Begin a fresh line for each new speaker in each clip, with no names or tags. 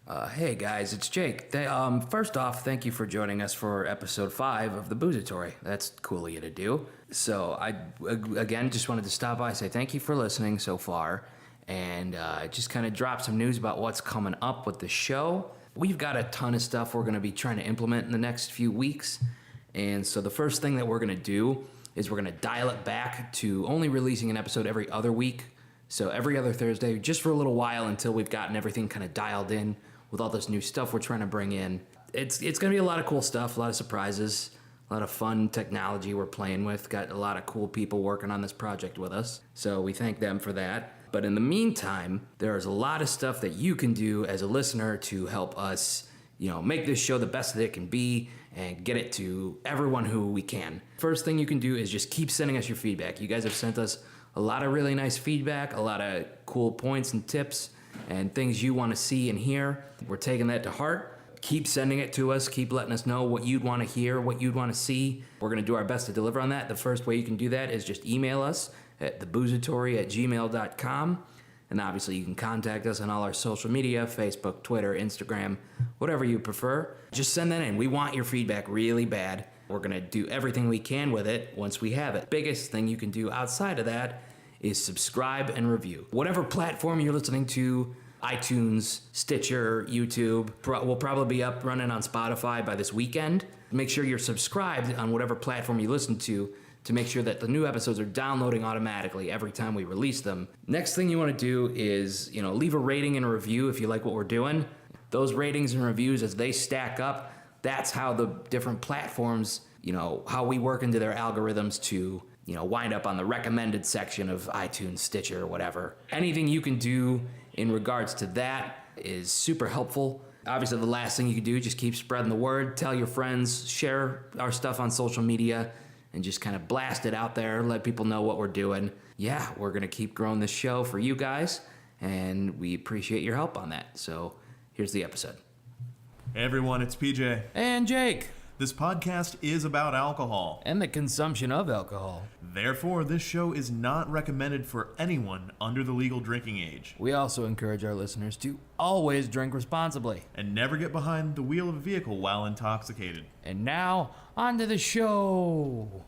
Hey guys, it's Jake. First off, thank you for joining us for episode 5 of the Boozatory. That's cool of you to do. So I, again, just wanted to stop by and say thank you for listening so far, and just kind of drop some news about what's coming up with the show. We've got a ton of stuff we're going to be trying to implement in the next few weeks, and so the first thing that we're going to do is we're going to dial it back to only releasing an episode every other week. So every other Thursday, just for a little while until we've gotten everything kind of dialed in with all this new stuff we're trying to bring in. It's going to be a lot of cool stuff, a lot of surprises, a lot of fun technology we're playing with. Got a lot of cool people working on this project with us, so we thank them for that. But in the meantime, there's a lot of stuff that you can do as a listener to help us, make this show the best that it can be and get it to everyone who we can. First thing you can do is just keep sending us your feedback. You guys have sent us a lot of really nice feedback, a lot of cool points and tips and things you want to see and hear. We're taking that to heart. Keep sending it to us. Keep letting us know what you'd want to hear, what you'd want to see. We're going to do our best to deliver on that. The first way you can do that is just email us at theboozatory@gmail.com. And obviously you can contact us on all our social media, Facebook, Twitter, Instagram, whatever you prefer. Just send that in. We want your feedback really bad. We're going to do everything we can with it once we have it. Biggest thing you can do outside of that is subscribe and review. Whatever platform you're listening to, iTunes, Stitcher, YouTube, will probably be up running on Spotify by this weekend. Make sure you're subscribed on whatever platform you listen to make sure that the new episodes are downloading automatically every time we release them. Next thing you want to do is, leave a rating and a review if you like what we're doing. Those ratings and reviews, as they stack up, that's how the different platforms, how we work into their algorithms to wind up on the recommended section of iTunes, Stitcher, or whatever. Anything you can do in regards to that is super helpful. Obviously, the last thing you can do, just keep spreading the word, tell your friends, share our stuff on social media, and just kind of blast it out there, let people know what we're doing. Yeah, we're going to keep growing this show for you guys, and we appreciate your help on that. So here's the episode.
Hey everyone, it's PJ.
And Jake.
This podcast is about alcohol.
And the consumption of alcohol.
Therefore, this show is not recommended for anyone under the legal drinking age.
We also encourage our listeners to always drink responsibly.
And never get behind the wheel of a vehicle while intoxicated.
And now, on to the show.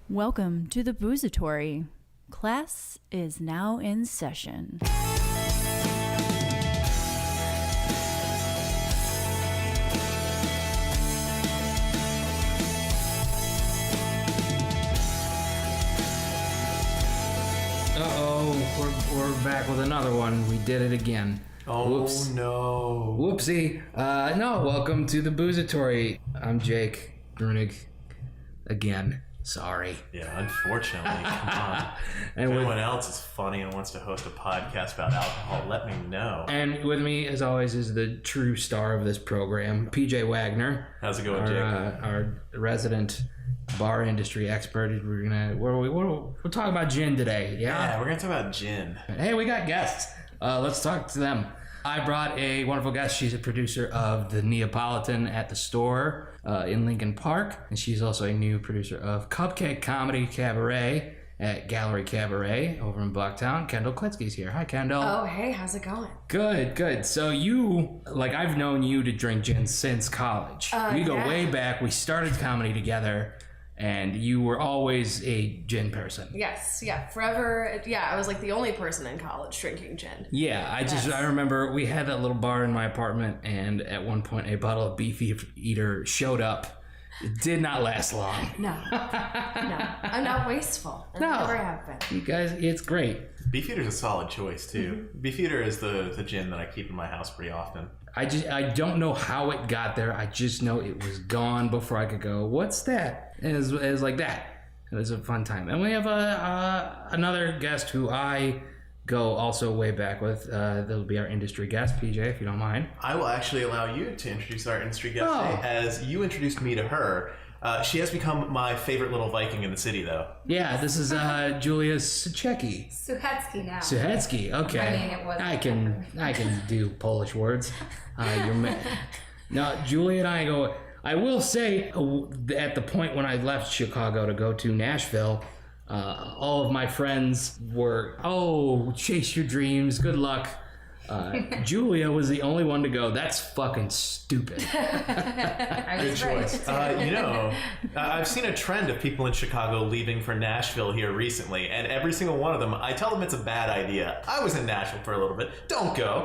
Welcome to the Boozatory. Class is now in session.
We're back with another one. We did it again.
Oh,
Whoops.
no.
Whoopsie. Welcome to the Boozatory. I'm Jake Brunig. Again. Sorry.
Yeah, unfortunately. Come on. If anyone else is funny and wants to host a podcast about alcohol, let me know.
And with me, as always, is the true star of this program, PJ Wagner.
How's it going, Jake?
Our resident bar industry expert. We'll talk about gin today.
Yeah, we're gonna talk about gin.
Hey, we got guests. Let's talk to them. I brought a wonderful guest. She's a producer of the Neapolitan at the Store in Lincoln Park, and she's also a new producer of Cupcake Comedy Cabaret at Gallery Cabaret over in Blocktown. Kendall Klitzke's here. Hi, Kendall.
Oh, hey, how's it going?
Good. So I've known you to drink gin since college. We go way back. We started comedy together. And you were always a gin person.
Yes, forever. Yeah, I was like the only person in college drinking gin.
Yeah, I remember we had that little bar in my apartment, and at one point a bottle of Beefeater showed up. It did not last long.
No, I'm not wasteful. I never have been.
You guys, it's great.
Beefeater's a solid choice too.
Mm-hmm.
Beefeater is the gin that I keep in my house pretty often.
I don't know how it got there. I just know it was gone before I could go, what's that? And it was like that. It was a fun time. And we have another guest who I go also way back with. That'll be our industry guest, PJ, if you don't mind.
I will actually allow you to introduce our industry guest today, as you introduced me to her. She has become my favorite little Viking in the city, though.
Yeah, this is Julia Suchecki.
Suchecki now.
Suchecki, okay.
I mean, it was.
I can do Polish words. Now, Julia and I go. I will say, at the point when I left Chicago to go to Nashville, all of my friends were, chase your dreams, good luck. Julia was the only one to go, that's fucking stupid.
I was
choice. I've seen a trend of people in Chicago leaving for Nashville here recently, and every single one of them, I tell them it's a bad idea. I was in Nashville for a little bit. Don't go.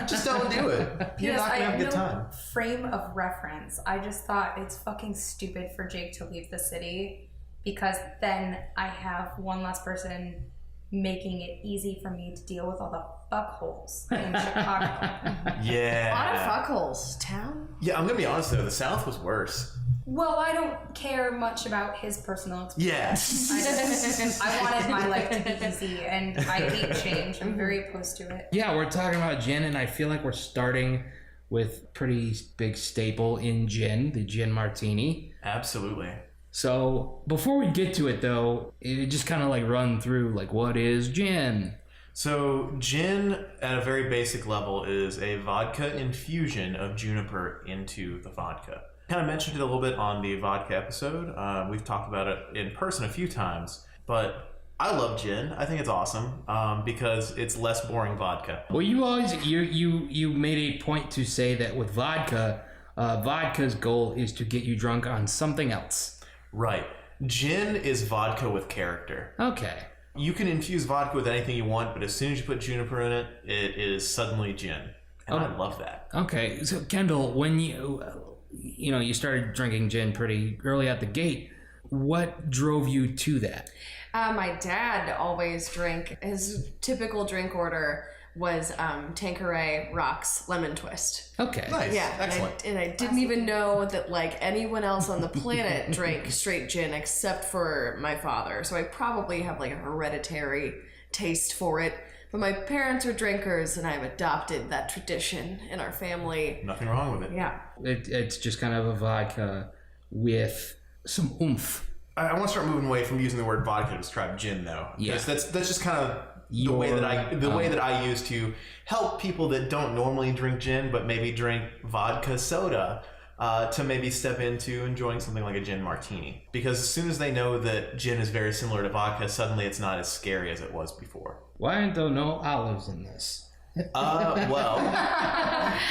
Just don't do it. You're not going to have a good time.
Frame of reference. I just thought it's fucking stupid for Jake to leave the city, because then I have one less person making it easy for me to deal with all the fuckholes in Chicago.
Yeah.
A lot of fuckholes. Town?
Yeah, I'm going to be honest though, the South was worse.
Well, I don't care much about his personal experience.
Yes.
I wanted my life to be easy, and I hate change. I'm very opposed to it.
Yeah, we're talking about gin, and I feel like we're starting with pretty big staple in gin, the gin martini.
Absolutely.
So before we get to it, though, it just kind of like run through like what is gin?
So gin, at a very basic level, is a vodka infusion of juniper into the vodka. Kind of mentioned it a little bit on the vodka episode. We've talked about it in person a few times, but I love gin. I think it's awesome because it's less boring vodka.
Well, you made a point to say that with vodka, vodka's goal is to get you drunk on something else.
Right. Gin is vodka with character.
Okay.
You can infuse vodka with anything you want, but as soon as you put juniper in it, it is suddenly gin. And I love that.
Okay. So, Kendall, when you started drinking gin pretty early out the gate, what drove you to that?
My dad always drank, his typical drink order was Tanqueray Rocks Lemon Twist.
Okay.
Nice.
Yeah,
Excellent.
And I didn't even know that like anyone else on the planet drank straight gin except for my father. So I probably have like a hereditary taste for it. But my parents are drinkers, and I've adopted that tradition in our family.
Nothing wrong with it.
Yeah.
It's just kind of a vodka with some oomph.
I want to start moving away from using the word vodka to describe gin, though.
Yeah.
That's just kind of the way that I use to help people that don't normally drink gin but maybe drink vodka soda to maybe step into enjoying something like a gin martini. Because as soon as they know that gin is very similar to vodka, suddenly it's not as scary as it was before.
Why aren't there no olives in this?
Well,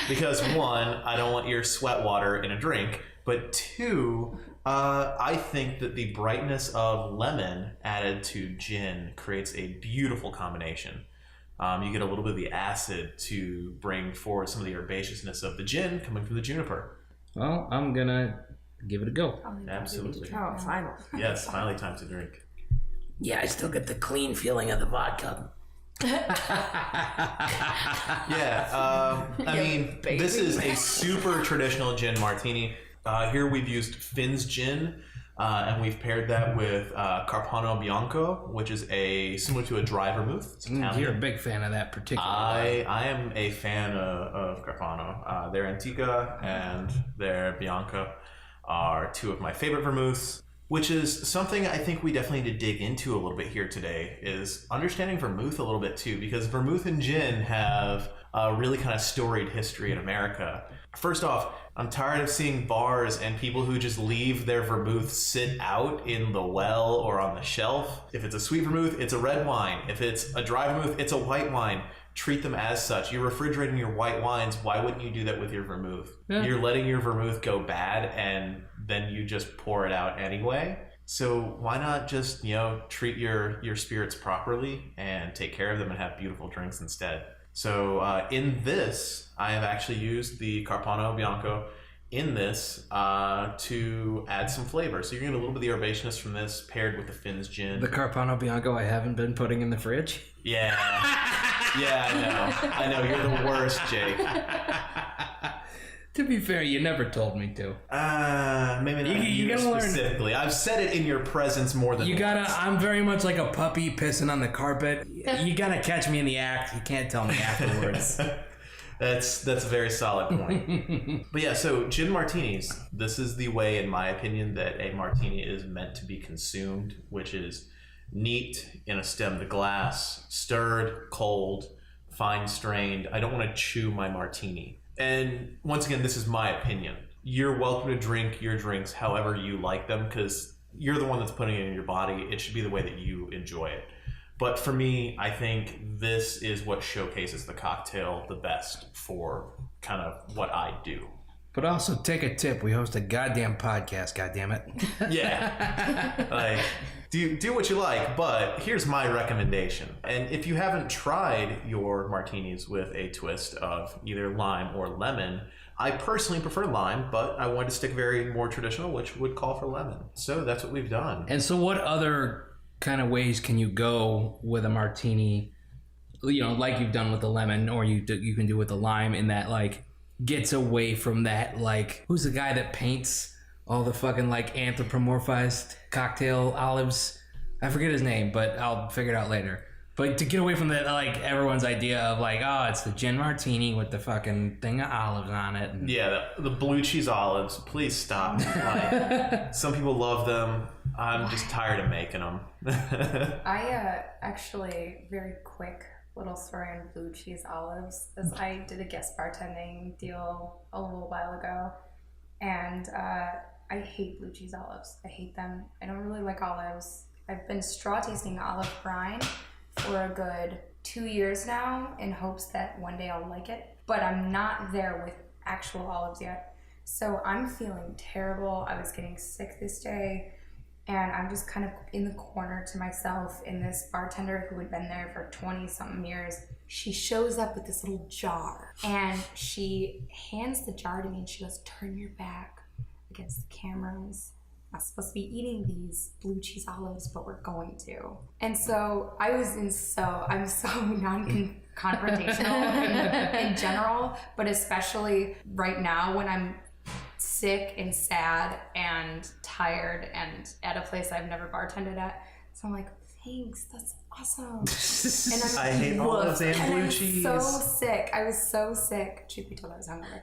because one, I don't want your sweat water in a drink, but two, I think that the brightness of lemon added to gin creates a beautiful combination. You get a little bit of the acid to bring forward some of the herbaceousness of the gin coming from the juniper.
Well, I'm gonna give it a go.
Absolutely.
Oh, finally.
Yes, finally time to drink.
Yeah, I still get the clean feeling of the vodka.
Yeah, I mean,
baby.
this is a super traditional gin martini. Here we've used Finn's gin, and we've paired that with Carpano Bianco, which is similar to a dry vermouth. It's Italian.
You're a big fan of that particular.
I am a fan of Carpano. Their Antica and their Bianca are two of my favorite vermouths, which is something I think we definitely need to dig into a little bit here today, is understanding vermouth a little bit too, because vermouth and gin have a really kind of storied history in America. First off, I'm tired of seeing bars and people who just leave their vermouth sit out in the well or on the shelf. If it's a sweet vermouth, it's a red wine. If it's a dry vermouth, it's a white wine. Treat them as such. You're refrigerating your white wines. Why wouldn't you do that with your vermouth? Yeah. You're letting your vermouth go bad and then you just pour it out anyway. So why not just, treat your spirits properly and take care of them and have beautiful drinks instead? So in this, I have actually used the Carpano Bianco in this to add some flavor. So you're going to get a little bit of the herbaceousness from this paired with the Finn's gin.
The Carpano Bianco I haven't been putting in the fridge.
Yeah. Yeah, I know. You're the worst, Jake.
To be fair, you never told me to.
Maybe not you gotta specifically. I've said it in your presence more than once.
I'm very much like a puppy pissing on the carpet. You gotta catch me in the act. You can't tell me afterwards.
That's a very solid point. But yeah, so gin martinis. This is the way, in my opinion, that a martini is meant to be consumed, which is neat in a stemmed glass, stirred, cold, fine strained. I don't want to chew my martini. And once again, this is my opinion. You're welcome to drink your drinks however you like them, because you're the one that's putting it in your body. It should be the way that you enjoy it. But for me, I think this is what showcases the cocktail the best for kind of what I do.
But also take a tip. We host a goddamn podcast, goddammit.
Yeah. Like, do what you like, but here's my recommendation. And if you haven't tried your martinis with a twist of either lime or lemon, I personally prefer lime, but I wanted to stick very more traditional, which would call for lemon. So that's what we've done.
And so what other kind of ways can you go with a martini, you know, like you've done with the lemon, or you can do with the lime, in that like gets away from that, like, who's the guy that paints all the fucking like anthropomorphized cocktail olives? I forget his name, but I'll figure it out later. But to get away from that, like, everyone's idea of like, oh, it's the gin martini with the fucking thing of olives on it. And
yeah, the blue cheese olives, please stop. Like, some people love them. I'm just tired of making them.
I actually, very quick little story on blue cheese olives, is I did a guest bartending deal a little while ago, and I hate blue cheese olives. I hate them. I don't really like olives. I've been straw tasting olive brine for a good 2 years now in hopes that one day I'll like it, but I'm not there with actual olives yet. So I'm feeling terrible. I was getting sick this day, and I'm just kind of in the corner to myself, and this bartender who had been there for 20 something years, she shows up with this little jar, and she hands the jar to me, and she goes, "Turn your back against the cameras. Not supposed to be eating these blue cheese olives, but we're going to." And so I'm so non-confrontational in general, but especially right now when I'm sick and sad and tired and at a place I've never bartended at. So I'm like, thanks, that's awesome. And
I hate olives and blue cheese.
I was so sick. Truth be told, I was hungover.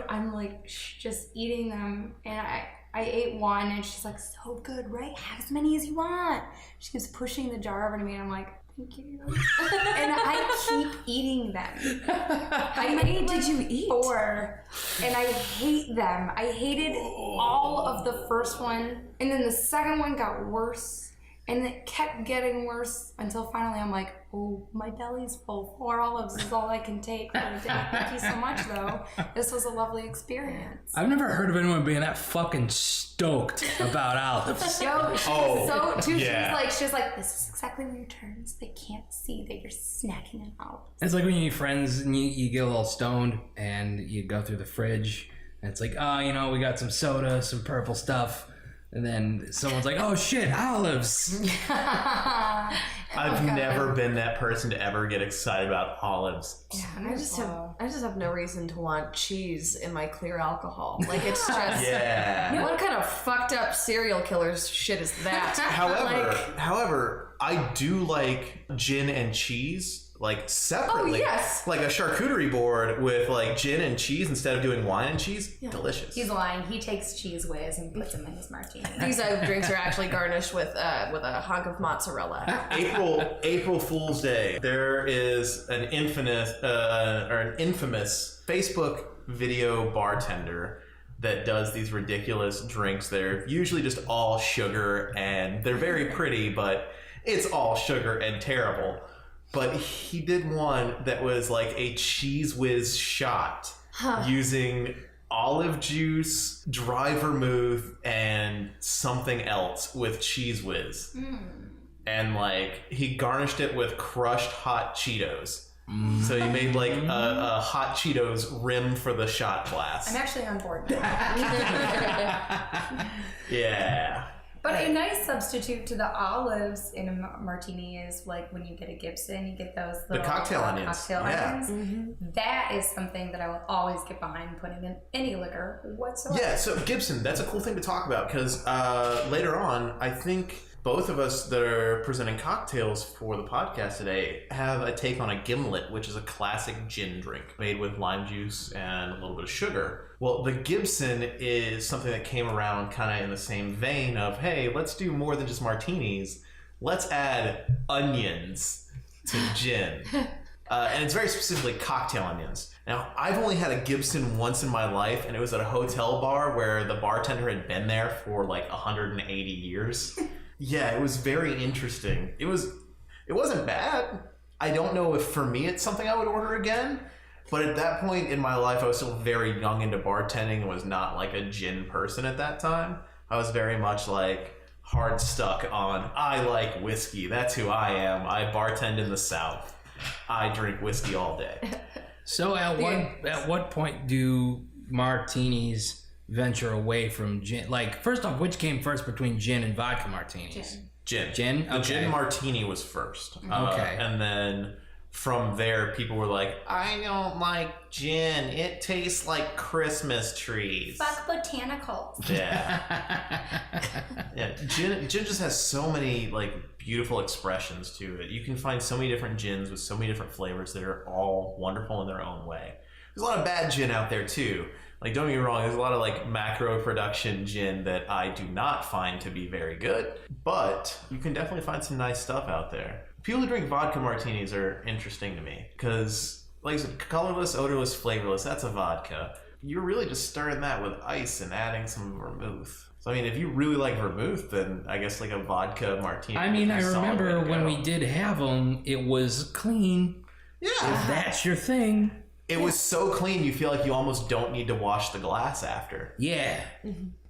I'm like just eating them, and I ate one, and she's like, "So good, right? Have as many as you want." She keeps pushing the jar over to me, and I'm like, "Thank you." And I keep eating them. How many did you eat? 4. And I hate them. I hated all of the first one, and then the second one got worse. And it kept getting worse until finally I'm like, oh, my belly's full. 4 olives is all I can take for the day. Thank you so much, though. This was a lovely experience.
I've never heard of anyone being that fucking stoked about olives.
Yo, she was so, too.
Yeah.
She was like, this is exactly where your turns. They can't see that you're snacking on olives.
It's like when you eat friends and you get a little stoned and you go through the fridge and it's like, oh, you know, we got some soda, some purple stuff. And then someone's like, oh shit, olives.
I've never been that person to ever get excited about olives.
Yeah, I just have no reason to want cheese in my clear alcohol. Like, it's just
Yeah.
what kind of fucked up serial killers shit is that?
However, I do like gin and cheese, like, separately.
Oh, yes.
Like a charcuterie board with like gin and cheese instead of doing wine and cheese.
Yeah.
Delicious.
He's lying. He takes cheese whiz and puts them in his martini.
These drinks are actually garnished with a hunk of mozzarella.
April Fool's Day. There is an infamous Facebook video bartender that does these ridiculous drinks. They're usually just all sugar, and they're very pretty, but it's all sugar and terrible. But he did one that was like a cheese whiz shot using olive juice, dry vermouth, and something else with cheese whiz. And like he garnished it with crushed hot Cheetos. So he made like a hot Cheetos rim for the shot glass.
I'm actually on board now.
Yeah.
But a nice substitute to the olives in a martini is like when you get a Gibson, you get those little
cocktail onions.
Cocktail
Yeah.
onions. Mm-hmm. That is something that I will always get behind putting in any liquor whatsoever.
Yeah, so Gibson, that's a cool thing to talk about because later on, I think both of us that are presenting cocktails for the podcast today have a take on a gimlet, which is a classic gin drink made with lime juice and a little bit of sugar. Well, the Gibson is something that came around kind of in the same vein of, hey, let's do more than just martinis. Let's add onions to gin. And it's very specifically cocktail onions. Now, I've only had a Gibson once in my life, and it was at a hotel bar where the bartender had been there for like 180 years. Yeah, it was very interesting. It wasn't bad. I don't know if for me it's something I would order again. But at that point in my life, I was still very young into bartending and was not like a gin person at that time. I was very much like hard stuck on, I like whiskey. That's who I am. I bartend in the South. I drink whiskey all day.
So at what point do martinis venture away from gin? Like, first off, which came first between gin and vodka martinis?
Gin.
Gin?
The
Okay.
gin martini was first.
Okay.
And then from there, people were like, I don't like gin. It tastes like Christmas trees.
Fuck botanicals.
Yeah. Yeah. Gin just has so many like beautiful expressions to it. You can find so many different gins with so many different flavors that are all wonderful in their own way. There's a lot of bad gin out there too. Like, don't get me wrong, there's a lot of like macro production gin that I do not find to be very good, but you can definitely find some nice stuff out there. People who drink vodka martinis are interesting to me because, like I said, colorless, odorless, flavorless, that's a vodka. You're really just stirring that with ice and adding some vermouth. So, I mean, if you really like vermouth, then I guess like a vodka martini.
I mean, I
would be a solid
remember
way to
when
go.
we did have them, it was clean.
Yeah.
If that's your thing.
It was so clean, you feel like you almost don't need to wash the glass after.
Yeah.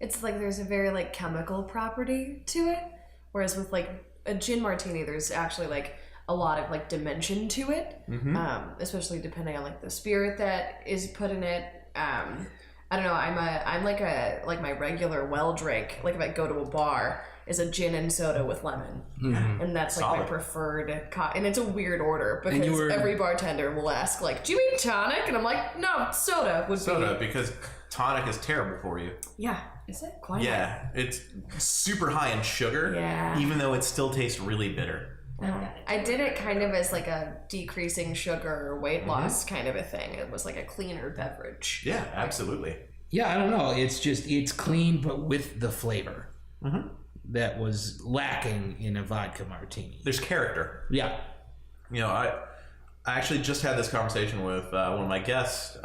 It's like there's a very like chemical property to it, whereas with like a gin martini, there's actually like a lot of like dimension to it, especially depending on like the spirit that is put in it. I don't know. I'm like my regular well drink. Like if I go to a bar, is a gin and soda with lemon, and that's like my
Solid.
preferred. And it's a weird order
And you
because
were-
every bartender will ask like, "Do you mean tonic?" And I'm like, "No, soda would
Soda,
be."
because tonic is terrible for you.
Yeah, is it quite?
Yeah, it's super high in sugar,
Yeah.
even though it still tastes really bitter.
I did it kind of as like a decreasing sugar or weight loss kind of a thing. It was like a cleaner beverage.
Yeah, absolutely.
Yeah, I don't know. It's clean, but with the flavor that was lacking in a vodka martini.
There's character.
Yeah.
You know, I actually just had this conversation with one of my guests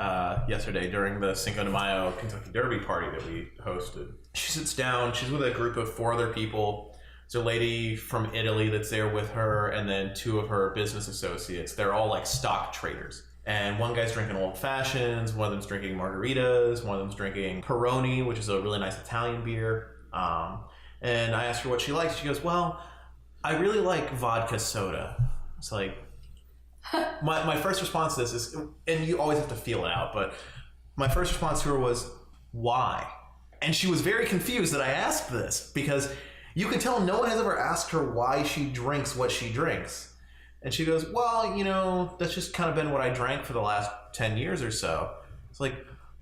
yesterday during the Cinco de Mayo Kentucky Derby party that we hosted. She sits down, she's with a group of 4 other people. There's a lady from Italy that's there with her, and then 2 of her business associates. They're all like stock traders. And one guy's drinking old fashions, one of them's drinking margaritas, one of them's drinking Peroni, which is a really nice Italian beer. And I asked her what she likes. She goes, well, I really like vodka soda. It's like, my first response to this is, and you always have to feel it out, but my first response to her was, why? And she was very confused that I asked this, because you can tell no one has ever asked her why she drinks what she drinks. And she goes, well, you know, that's just kind of been what I drank for the last 10 years or so. It's like,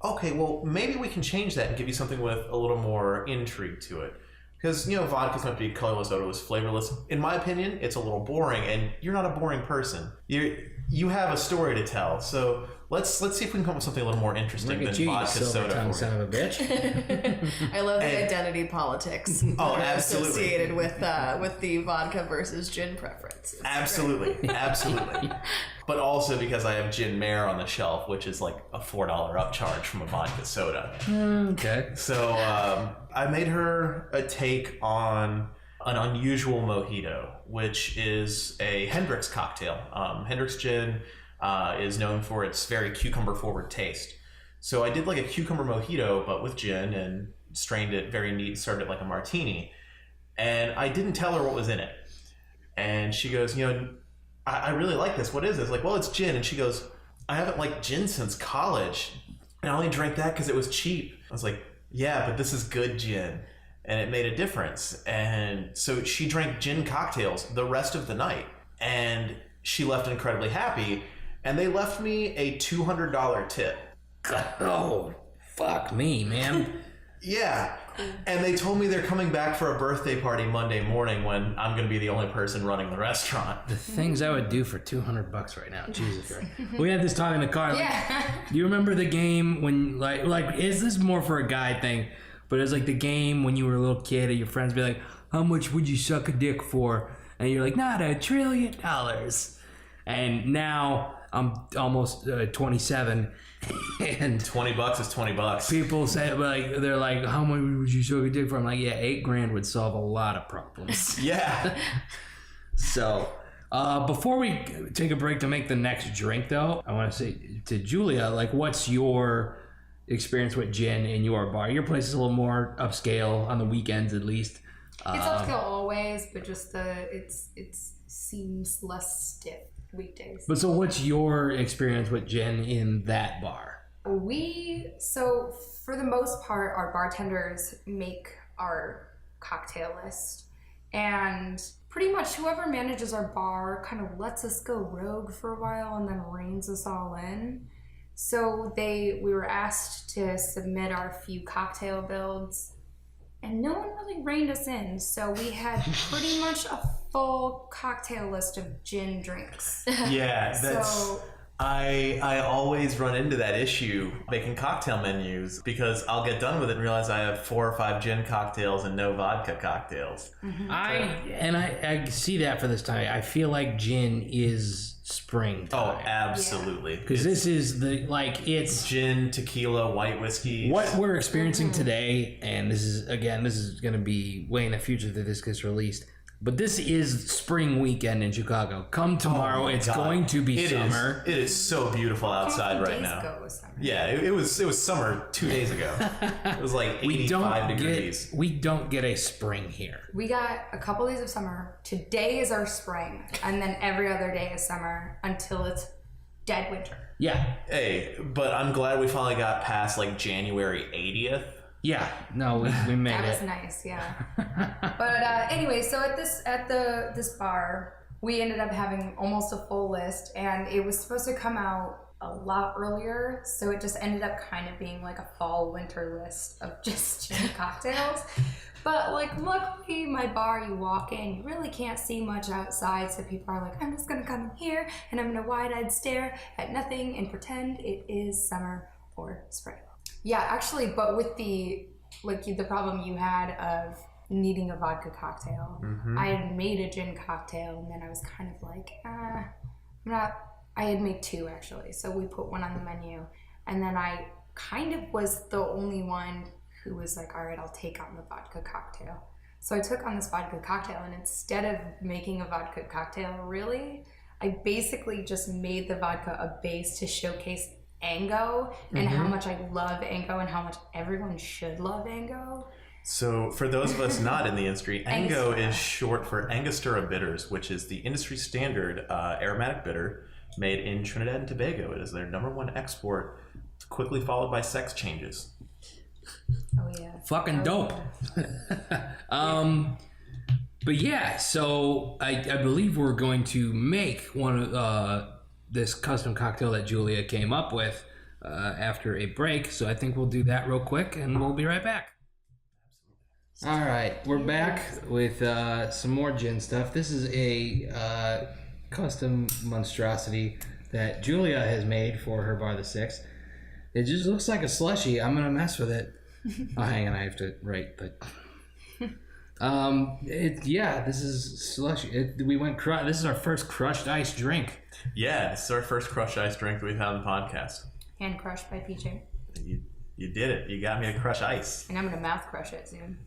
okay, well, maybe we can change that and give you something with a little more intrigue to it. Because, you know, vodka's meant to be colorless, odorless, flavorless. In my opinion, it's a little boring, and you're not a boring person. You have a story to tell. So let's see if we can come up with something a little more interesting
Look at
than
you, you
vodka soda
silver-tongued
for
son
you.
of a bitch.
I love the
And-
identity politics.
Oh,
that are
absolutely.
Associated with the vodka versus gin preference. It's
Absolutely, absolutely. But also because I have gin mare on the shelf, which is like a $4 upcharge from a vodka soda.
Okay.
So I made her a take on an unusual mojito, which is a Hendrick's cocktail. Hendrick's gin is known for its very cucumber-forward taste. So I did like a cucumber mojito, but with gin, and strained it very neat, served it like a martini. And I didn't tell her what was in it. And she goes, you know, I really like this. What is this? Like, well, it's gin. And she goes, I haven't liked gin since college. And I only drank that because it was cheap. I was like, yeah, but this is good gin. And it made a difference. And so she drank gin cocktails the rest of the night. And she left incredibly happy. And they left me a $200 tip.
Oh, fuck me, man.
Yeah. And they told me they're coming back for a birthday party Monday morning when I'm going to be the only person running the restaurant.
The things I would do for $200 right now. Jesus Christ. We had this talk in the car. Like,
Yeah.
do you remember the game when, like, is this more for a guy thing? But it's like the game when you were a little kid and your friends be like, how much would you suck a dick for? And you're like, not $1 trillion. And now I'm almost 27. And
$20 is $20.
people say, like, they're like, how much would you suck a dick for? I'm like, yeah, $8,000 would solve a lot of problems.
Yeah.
So Before we take a break to make the next drink, though, I want to say to Julia, like, what's your experience with gin in your bar? Your place is a little more upscale on the weekends, at least.
It's upscale always, but just it seems less stiff weekdays.
But so, what's your experience with gin in that bar?
So for the most part, our bartenders make our cocktail list, and pretty much whoever manages our bar kind of lets us go rogue for a while and then reins us all in. So we were asked to submit our few cocktail builds, and no one really reined us in. So we had pretty much a full cocktail list of gin drinks.
Yeah, that's...
So
I always run into that issue making cocktail menus because I'll get done with it and realize I have 4 or 5 gin cocktails and no vodka cocktails.
Mm-hmm.
I see that for this time. I feel like gin is springtime.
Oh, absolutely.
Because this is it's
gin, tequila, white whiskey.
what we're experiencing today, and this is going to be way in the future that this gets released. But this is spring weekend in Chicago. Come tomorrow, it's going to be summer.
It is so beautiful outside right now. Yeah, it was summer 2 days ago. It was like 85 degrees.
We don't get a spring here.
we got a couple days of summer. Today is our spring, and then every other day is summer until it's dead winter.
Yeah.
Hey, but I'm glad we finally got past like January 80th.
Yeah. No, we made
That
it.
was nice, yeah. But anyway, so at this bar, we ended up having almost a full list, and it was supposed to come out a lot earlier, so it just ended up kind of being like a fall winter list of just gin cocktails. But like, luckily my bar, you walk in, you really can't see much outside, so people are like, I'm just gonna come in here and I'm gonna wide-eyed stare at nothing and pretend it is summer or spring. Yeah, actually, but with the problem you had of needing a vodka cocktail, I had made a gin cocktail, and then I was kind of like, I had made 2 actually, so we put one on the menu, and then I kind of was the only one who was like, all right, I'll take on the vodka cocktail. So I took on this vodka cocktail, and instead of making a vodka cocktail, really, I basically just made the vodka a base to showcase Ango and how much I love Ango and how much everyone should love Ango.
So for those of us not in the industry, Ango is short for Angostura bitters, which is the industry standard aromatic bitter made in Trinidad and Tobago. It is their #1 export, quickly followed by sex changes.
Oh yeah.
Fucking dope. But yeah, so I believe we're going to make one of this custom cocktail that Julia came up with after a break. So I think we'll do that real quick, and we'll be right back. All right, we're back with some more gin stuff. This is a custom monstrosity that Julia has made for her bar, the 6th. It just looks like a slushie. I'm gonna mess with it. Oh, hang on, I have to write, but this is slushy. This is our first crushed ice drink.
Yeah, this is our first crushed ice drink that we've had on the podcast.
Hand crushed by PJ.
You did it. You got me to crush ice.
And I'm gonna mouth crush it soon.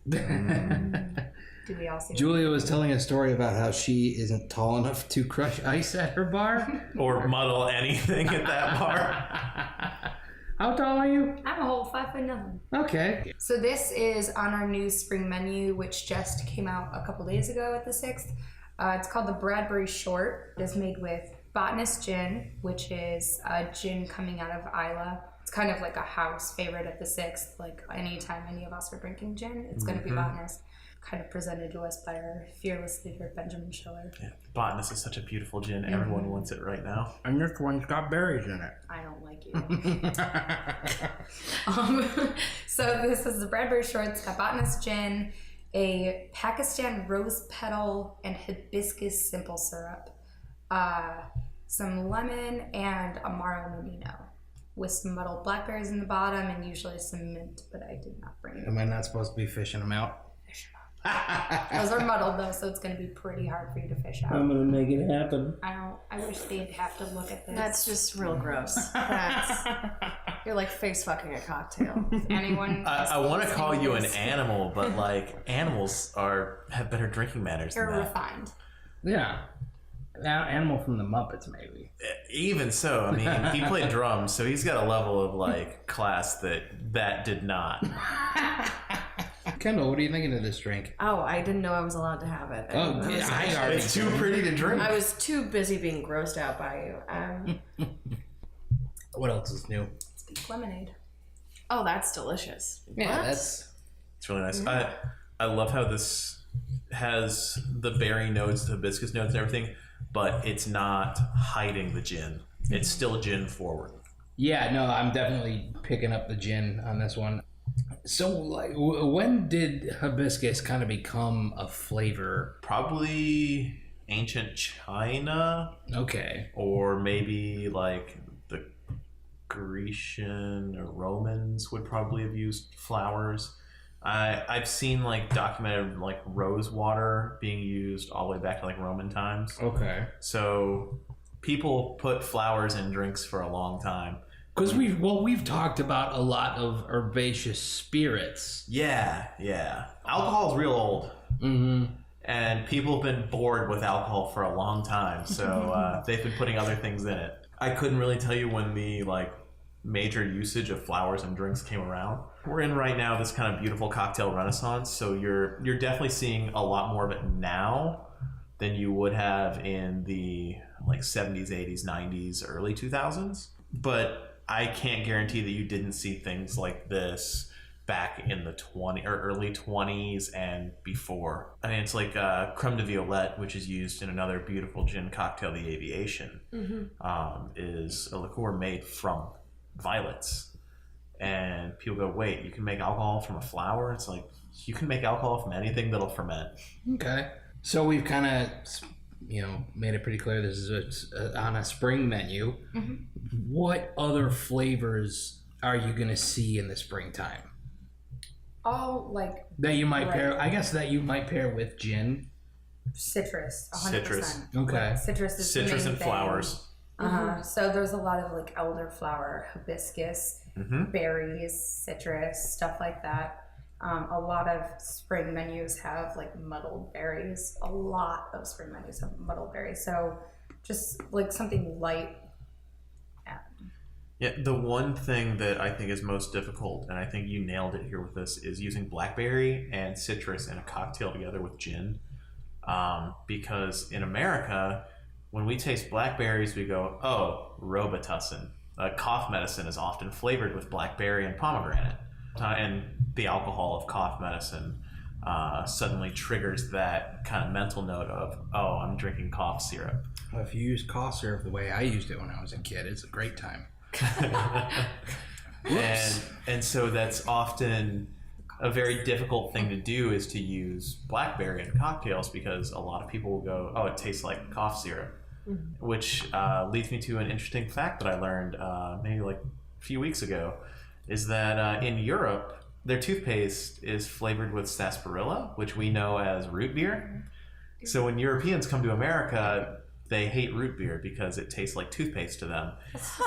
Do we all see
Julia was telling a story about how she isn't tall enough to crush ice at her bar.
Or muddle anything at that bar.
How tall are you?
I'm a whole 5'0".
Okay.
So this is on our new spring menu, which just came out a couple days ago at the 6th. It's called the Bradbury Short. It is made with Botanist Gin, which is a gin coming out of Isla. It's kind of like a house favorite at the 6th. Like anytime any of us are drinking gin, it's going to be Botanist. Kind of presented to us by our fearless leader, Benjamin Schiller. Yeah,
Botanist is such a beautiful gin. Everyone wants it right now.
And this one's got berries in it.
I don't like you. So this is the Bradbury Short. It's got Botanist Gin, a Pakistan rose petal and hibiscus simple syrup, some lemon, and Amaro Menino, with some muddled blackberries in the bottom and usually some mint, but I did not bring them.
Am I not supposed to be fishing them out?
Those are muddled though, so it's going to be pretty hard for you to fish out.
I'm going to make it happen.
I wish they'd have to look at this.
That's just real gross. You're like face fucking a cocktail.
Anyone?
I want to call you an animal, but like animals have better drinking manners
You're
than that.
refined.
Yeah. Animal from the Muppets, maybe.
Even so, I mean, he played drums, so he's got a level of like class that did not.
Kendall, what are you thinking of this drink?
Oh, I didn't know I was allowed to have it.
I already.
It's too pretty to drink.
I was too busy being grossed out by you.
What else is new?
It's pink lemonade.
Oh, that's delicious.
Yeah,
What?
that's.
It's really nice. I love how this has the berry notes, the hibiscus notes, and everything, but it's not hiding the gin. It's still gin forward.
Yeah, no, I'm definitely picking up the gin on this one. So, like, when did hibiscus kind of become a flavor?
Probably ancient China,
Okay.
or maybe like the Grecian or Romans would probably have used flowers. I've seen like documented like rose water being used all the way back to like Roman times.
Okay.
So people put flowers in drinks for a long time.
Because we've talked about a lot of herbaceous spirits.
Yeah. Alcohol's real old.
Mm-hmm.
And people have been bored with alcohol for a long time, so they've been putting other things in it. I couldn't really tell you when the like major usage of flowers and drinks came around. We're in right now this kind of beautiful cocktail renaissance, so you're definitely seeing a lot more of it now than you would have in the like 70s, 80s, 90s, early 2000s. But I can't guarantee that you didn't see things like this back in the early 20s and before. I mean, it's like creme de violette, which is used in another beautiful gin cocktail, the Aviation, is a liqueur made from violets. And people go, wait, you can make alcohol from a flower? It's like, you can make alcohol from anything that'll ferment.
Okay. So we've kind of, made it pretty clear this is on a spring menu. Mm-hmm. What other flavors are you going to see in the springtime?
All like
That you might pair, I guess that you might pair with gin.
citrus, 100%.
Citrus. Okay.
Like, citrus is the
Citrus
main
and
thing.
flowers.
So there's a lot of like elderflower, hibiscus, berries, citrus, stuff like that. A lot of spring menus have like muddled berries. A lot of spring menus have muddled berries. So just like something light.
Yeah, the one thing that I think is most difficult, and I think you nailed it here with this, is using blackberry and citrus in a cocktail together with gin. Because in America, when we taste blackberries, we go, oh, Robitussin. Cough medicine is often flavored with blackberry and pomegranate. And the alcohol of cough medicine suddenly triggers that kind of mental note of, oh, I'm drinking cough syrup.
Well, if you use cough syrup the way I used it when I was a kid, it's a great time.
and so that's often a very difficult thing to do, is to use blackberry in cocktails, because a lot of people will go, oh, it tastes like cough syrup, which leads me to an interesting fact that I learned maybe like a few weeks ago, is that in Europe, their toothpaste is flavored with sarsaparilla, which we know as root beer. So when Europeans come to America, they hate root beer because it tastes like toothpaste to them.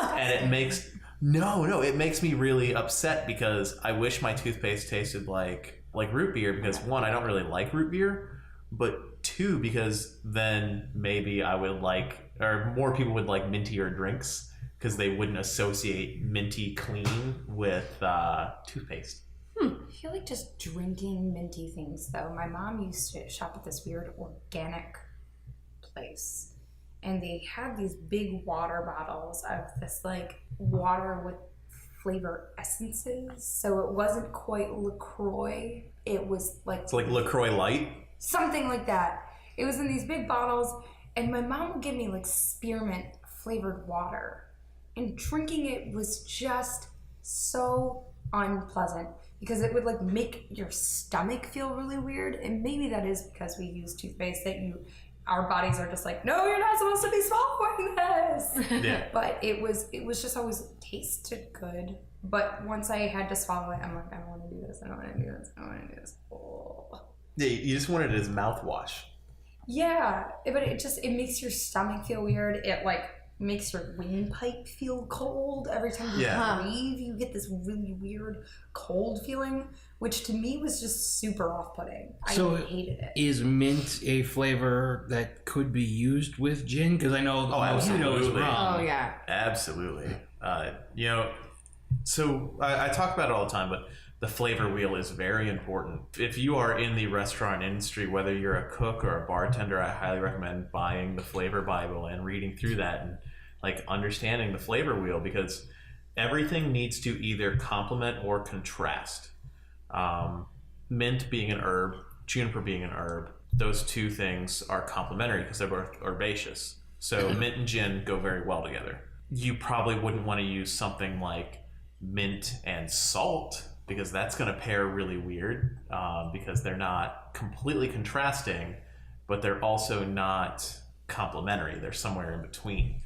And it makes it makes me really upset, because I wish my toothpaste tasted like root beer, because one, I don't really like root beer, but two, because then maybe I would like, or more people would like mintier drinks, because they wouldn't associate minty clean with toothpaste.
I feel like just drinking minty things though. My mom used to shop at this weird organic place, and they had these big water bottles of this like water with flavor essences. So it wasn't quite LaCroix. It was like...
It's like LaCroix Light?
Something like that. It was in these big bottles, and my mom would give me like spearmint flavored water. And drinking it was just so unpleasant, because it would like make your stomach feel really weird. And maybe that is because we use toothpaste that our bodies are just like, no, you're not supposed to be swallowing this.
Yeah.
But it was just always tasted good. But once I had to swallow it, I'm like, I don't want to do this. I don't want to do this. I don't want to do this. Oh.
Yeah, you just wanted it as mouthwash.
Yeah, but it makes your stomach feel weird. It like makes your windpipe feel cold. Every time you breathe, you get this really weird cold feeling, which to me was just super off-putting. I hated it.
Is mint a flavor that could be used with gin? Because I know mojito is wrong.
Oh, yeah.
Absolutely. So I talk about it all the time, but the flavor wheel is very important. If you are in the restaurant industry, whether you're a cook or a bartender, I highly recommend buying the Flavor Bible and reading through that and like understanding the flavor wheel, because everything needs to either complement or contrast. Mint being an herb, juniper being an herb, those two things are complementary because they're both herbaceous. So mint and gin go very well together. You probably wouldn't want to use something like mint and salt, because that's going to pair really weird, because they're not completely contrasting, but they're also not complementary. They're somewhere in between,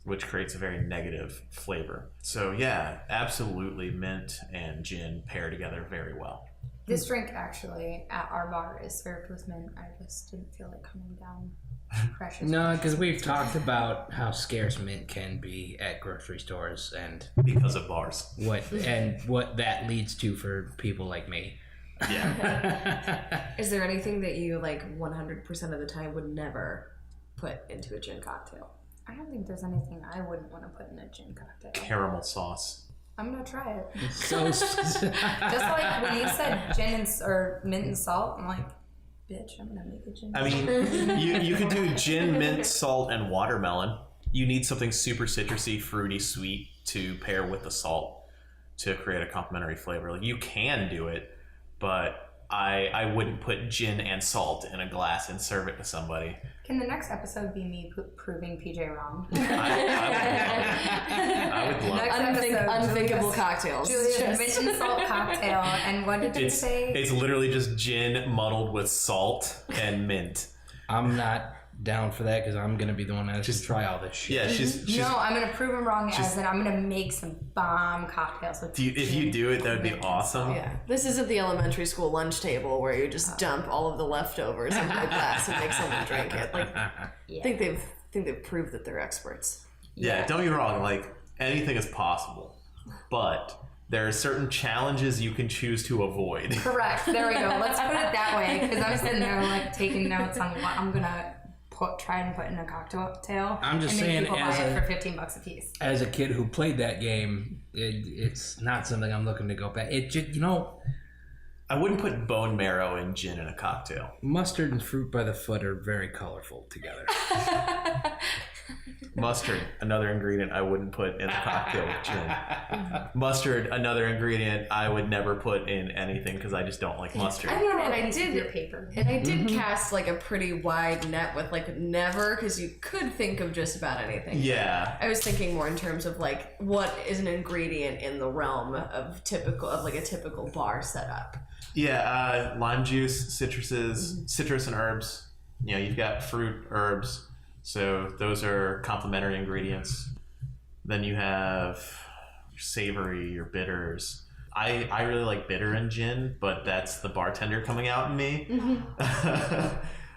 which creates a very negative flavor. So yeah, absolutely, mint and gin pair together very well.
This drink actually at our bar is served with mint. I just didn't feel like coming down.
No, because we've talked about how scarce mint can be at grocery stores and
because of bars.
What that leads to for people like me.
Yeah.
Is there anything that you like 100% of the time would never put into a gin cocktail?
I don't think there's anything I wouldn't want to put in a gin cocktail.
Caramel sauce.
I'm gonna try it.
So
Just like when you said gin or mint and salt, I'm like, bitch, I'm gonna make a gin.
I mean, you could do gin, mint, salt, and watermelon. You need something super citrusy, fruity, sweet to pair with the salt to create a complementary flavor. Like, you can do it, but I wouldn't put gin and salt in a glass and serve it to somebody.
Can the next episode be me proving PJ wrong?
I would love it.
Unthinkable cocktails.
Julia's mint and salt cocktail. And what did you say?
It's literally just gin muddled with salt and mint.
I'm not down for that because I'm gonna be the one that has to try all this shit.
Yeah, she's
No, I'm gonna prove him wrong as in I'm gonna make some bomb cocktails with
if you do it, that would be awesome.
Yeah, this isn't the elementary school lunch table where you just dump all of the leftovers into a glass and make someone drink it. Like, I think they've proved that they're experts.
Yeah, don't get me wrong. Like, anything is possible, but there are certain challenges you can choose to avoid.
Correct. There we go. Let's put it that way, because I'm sitting there like taking notes on what I'm gonna try and put in a cocktail.
I'm just
and
saying,
people buy it for $15 a piece.
As a kid who played that game, it's not something I'm looking to go back. It just,
I wouldn't put bone marrow in gin in a cocktail.
Mustard and fruit by the foot are very colorful together.
Mustard, another ingredient I wouldn't put in a cocktail with gin. Mustard, another ingredient I would never put in anything because I just don't like mustard.
I mean, and I did
paper.
And I did cast like a pretty wide net with like never, because you could think of just about anything.
Yeah.
I was thinking more in terms of like what is an ingredient in the realm of like a typical bar setup.
Yeah, lime juice, citrus and herbs. You've got fruit, herbs. So those are complementary ingredients. Then you have your savory, your bitters. I really like bitter in gin, but that's the bartender coming out in me.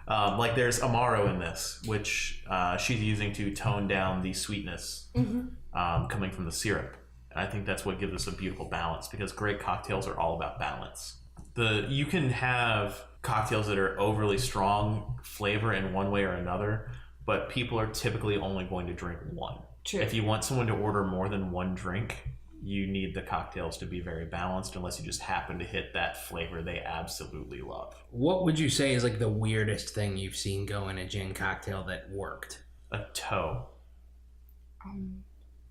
Like there's Amaro in this, which she's using to tone down the sweetness coming from the syrup. And I think that's what gives us a beautiful balance, because great cocktails are all about balance. You can have cocktails that are overly strong flavor in one way or another, but people are typically only going to drink one.
True.
If you want someone to order more than one drink, you need the cocktails to be very balanced, unless you just happen to hit that flavor they absolutely love.
What would you say is like the weirdest thing you've seen go in a gin cocktail that worked?
A toe.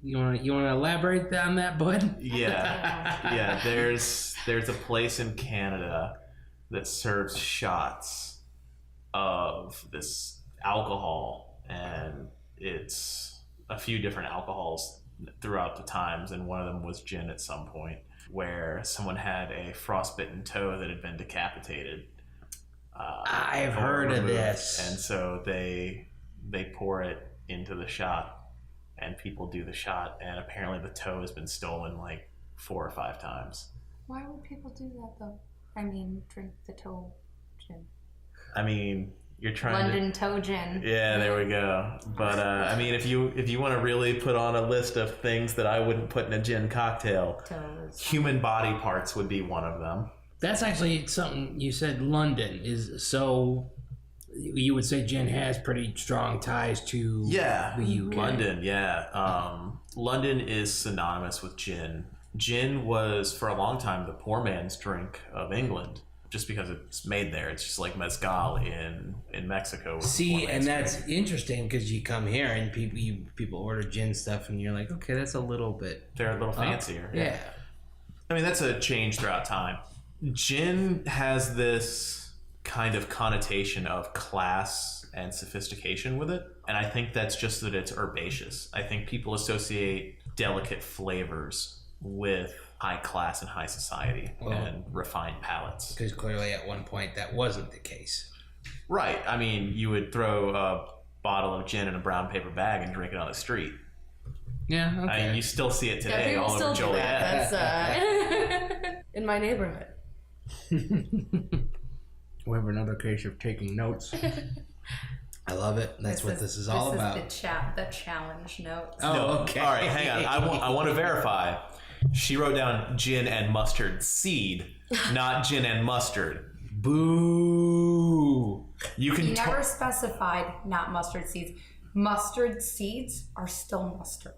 You want to elaborate on that, bud?
Yeah. There's a place in Canada that serves shots of this alcohol, and it's a few different alcohols throughout the times, and one of them was gin at some point, where someone had a frostbitten toe that had been decapitated.
I've heard of this.
And so they pour it into the shot, and people do the shot, and apparently the toe has been stolen like 4 or 5 times.
Why would people do that though? I mean, drink the toe gin.
I mean, You're trying
London toe gin.
Yeah, there we go. But I mean, if you want to really put on a list of things that I wouldn't put in a gin cocktail, human body parts would be one of them.
That's actually something you said. London is so. You would say gin has pretty strong ties to the UK.
London. Yeah, London is synonymous with gin. Gin was for a long time the poor man's drink of England. Just because it's made there, it's just like mezcal in Mexico.
See, and that's interesting because you come here and people order gin stuff, and you're like, okay, that's a little bit.
They're a little fancier.
Yeah.
I mean, that's a change throughout time. Gin has this kind of connotation of class and sophistication with it, and I think that's just that it's herbaceous. I think people associate delicate flavors with high class and high society and refined palates.
Because clearly at one point that wasn't the case.
Right. I mean, you would throw a bottle of gin in a brown paper bag and drink it on the street.
Yeah, okay.
I mean, you still see it today
people
all over
still do
Joliet.
That's in my neighborhood.
We have another case of taking notes. I love it. That's what this is all about.
This is the challenge notes.
Oh,
No,
okay.
All right, hang on. I want to verify. She wrote down gin and mustard seed, not gin and mustard. Boo. You
never specified not mustard seeds. Mustard seeds are still mustard.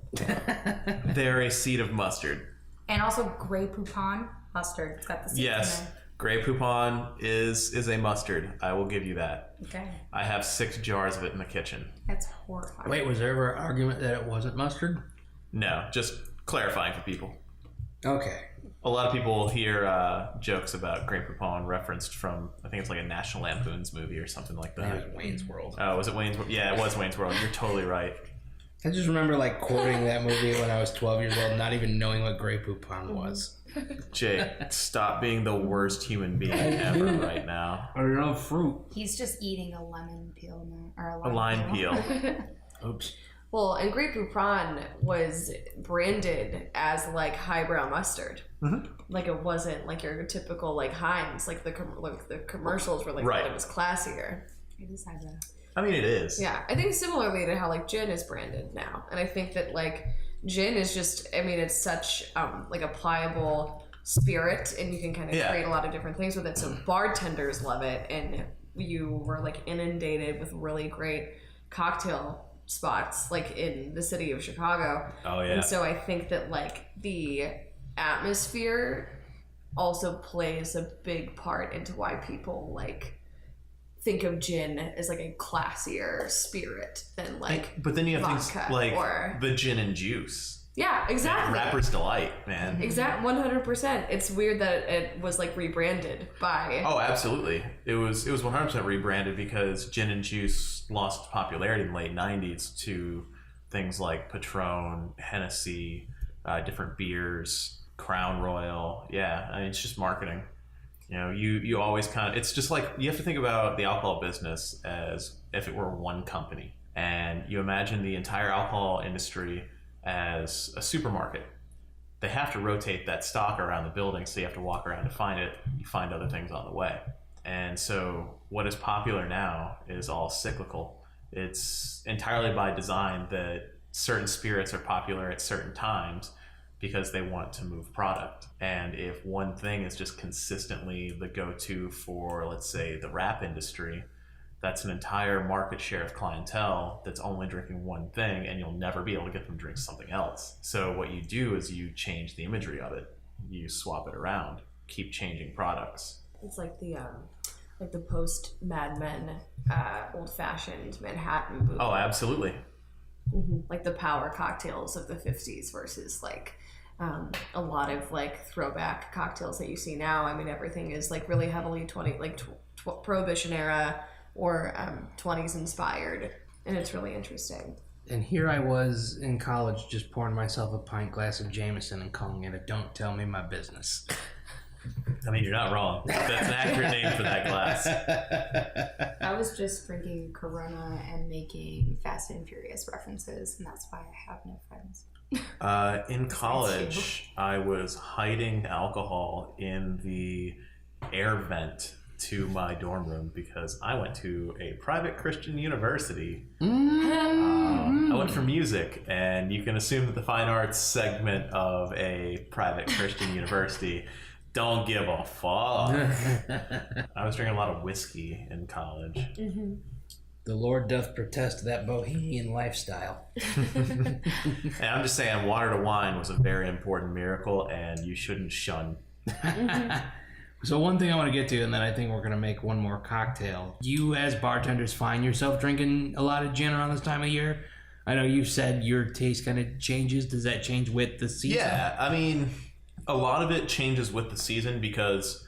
They're a seed of mustard.
And also Grey Poupon mustard. It's got the seeds
Yes.
in there.
Grey Poupon is a mustard. I will give you that.
Okay.
I have 6 jars of it in the kitchen.
That's horrifying.
Wait, was there ever an argument that it wasn't mustard?
No, just clarifying for people.
Okay.
A lot of people hear jokes about Grey Poupon referenced from, I think it's like a National Lampoon's movie or something like
Maybe
that.
it was Wayne's World.
Oh, was it Wayne's World? Yeah, it was Wayne's World. You're totally right.
I just remember like quoting that movie when I was 12 years old, not even knowing what Grey Poupon was.
Jake, stop being the worst human being ever right now.
I love fruit.
He's just eating a lemon peel now. Or
A lime peel.
Oops.
Well, and Grey Poupon was branded as like highbrow mustard.
Mm-hmm.
Like it wasn't like your typical like Heinz. Like the commercials were like
Right.
that it was classier.
It is highbrow.
I mean, it is.
Yeah, I think similarly to how like gin is branded now, and I think that like gin is just, I mean, it's such like a pliable spirit, and you can kind of create a lot of different things with it. So bartenders love it, and you were like inundated with really great cocktail spots like in the city of Chicago.
Oh yeah.
And so I think that like the atmosphere also plays a big part into why people like think of gin as like a classier spirit than like
but then you have things
vodka
like
or-
the gin and juice.
Yeah, exactly.
Rapper's Delight, man.
Exact 100%. It's weird that it was like rebranded by
Oh, absolutely. It was 100% rebranded because gin and juice lost popularity in the late 90s to things like Patron, Hennessy, different beers, Crown Royal. Yeah, I mean, it's just marketing. You know, you always kind of, it's just like, you have to think about the alcohol business as if it were one company. And you imagine the entire alcohol industry as a supermarket. They have to rotate that stock around the building, so you have to walk around to find it. You find other things on the way. And so what is popular now is all cyclical. It's entirely by design that certain spirits are popular at certain times because they want to move product. And if one thing is just consistently the go-to for, let's say, the rap industry, that's an entire market share of clientele that's only drinking one thing, and you'll never be able to get them to drink something else. So what you do is you change the imagery of it. You swap it around, keep changing products.
it's like the post Mad Men old fashioned Manhattan booth.
Oh, absolutely.
Like the power cocktails of the 50s versus like a lot of like throwback cocktails that you see now. I mean, everything is like really heavily Prohibition era or 20s inspired, and it's really interesting.
And here I was in college just pouring myself a pint glass of Jameson and calling it a "Don't Tell Me My Business."
I mean, you're not wrong. That's an accurate name for that glass.
I was just drinking Corona and making Fast and Furious references, and that's why I have no friends.
In college, I was hiding alcohol in the air vent to my dorm room because I went to a private Christian university. I went for music, and you can assume that the fine arts segment of a private Christian university don't give a fuck. I was drinking a lot of whiskey in college.
Mm-hmm.
The Lord doth protest that bohemian lifestyle.
And I'm just saying, water to wine was a very important miracle, and you shouldn't shun.
So one thing I want to get to, and then I think we're going to make one more cocktail. You as bartenders find yourself drinking a lot of gin around this time of year? I know you said your taste kind of changes. Does that change with the season?
Yeah, I mean, a lot of it changes with the season because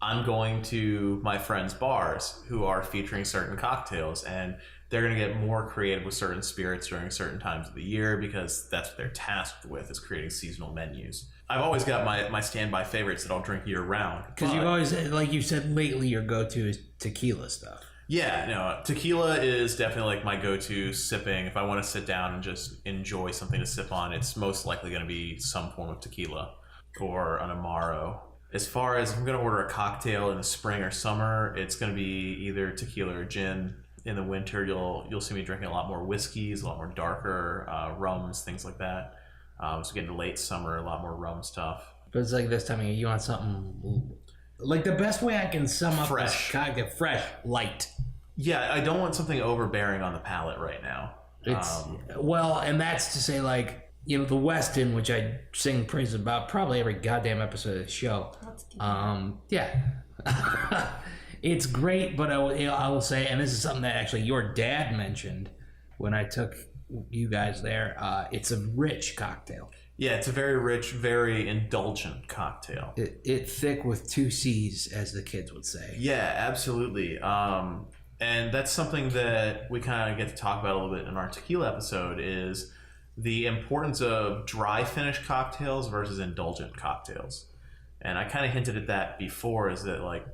I'm going to my friends' bars who are featuring certain cocktails, and they're going to get more creative with certain spirits during certain times of the year because that's what they're tasked with, is creating seasonal menus. I've always got my standby favorites that I'll drink year round.
Because you've always, like you said, lately your go-to is tequila stuff.
Yeah, no, tequila is definitely like my go-to sipping. If I want to sit down and just enjoy something to sip on, it's most likely going to be some form of tequila or an Amaro. As far as I'm going to order a cocktail in the spring or summer, it's going to be either tequila or gin. In the winter, you'll see me drinking a lot more whiskeys, a lot more darker rums, things like that. So getting to late summer, a lot more rum stuff.
But it's like this time of year, you want something, like the best way I can sum up
Fresh.
this cocktail, fresh, light.
Yeah, I don't want something overbearing on the palate right now.
It's, well, and that's to say, like, you know, the Westin, which I sing praises about probably every goddamn episode of the show. Yeah. It's great, but I will say, and this is something that actually your dad mentioned when I took you guys there, it's a rich cocktail.
Yeah, it's a very rich, very indulgent cocktail.
It thick with 2 C's, as the kids would say.
Yeah, absolutely. And that's something that we kind of get to talk about a little bit in our tequila episode, is the importance of dry finish cocktails versus indulgent cocktails. And I kind of hinted at that before, is that like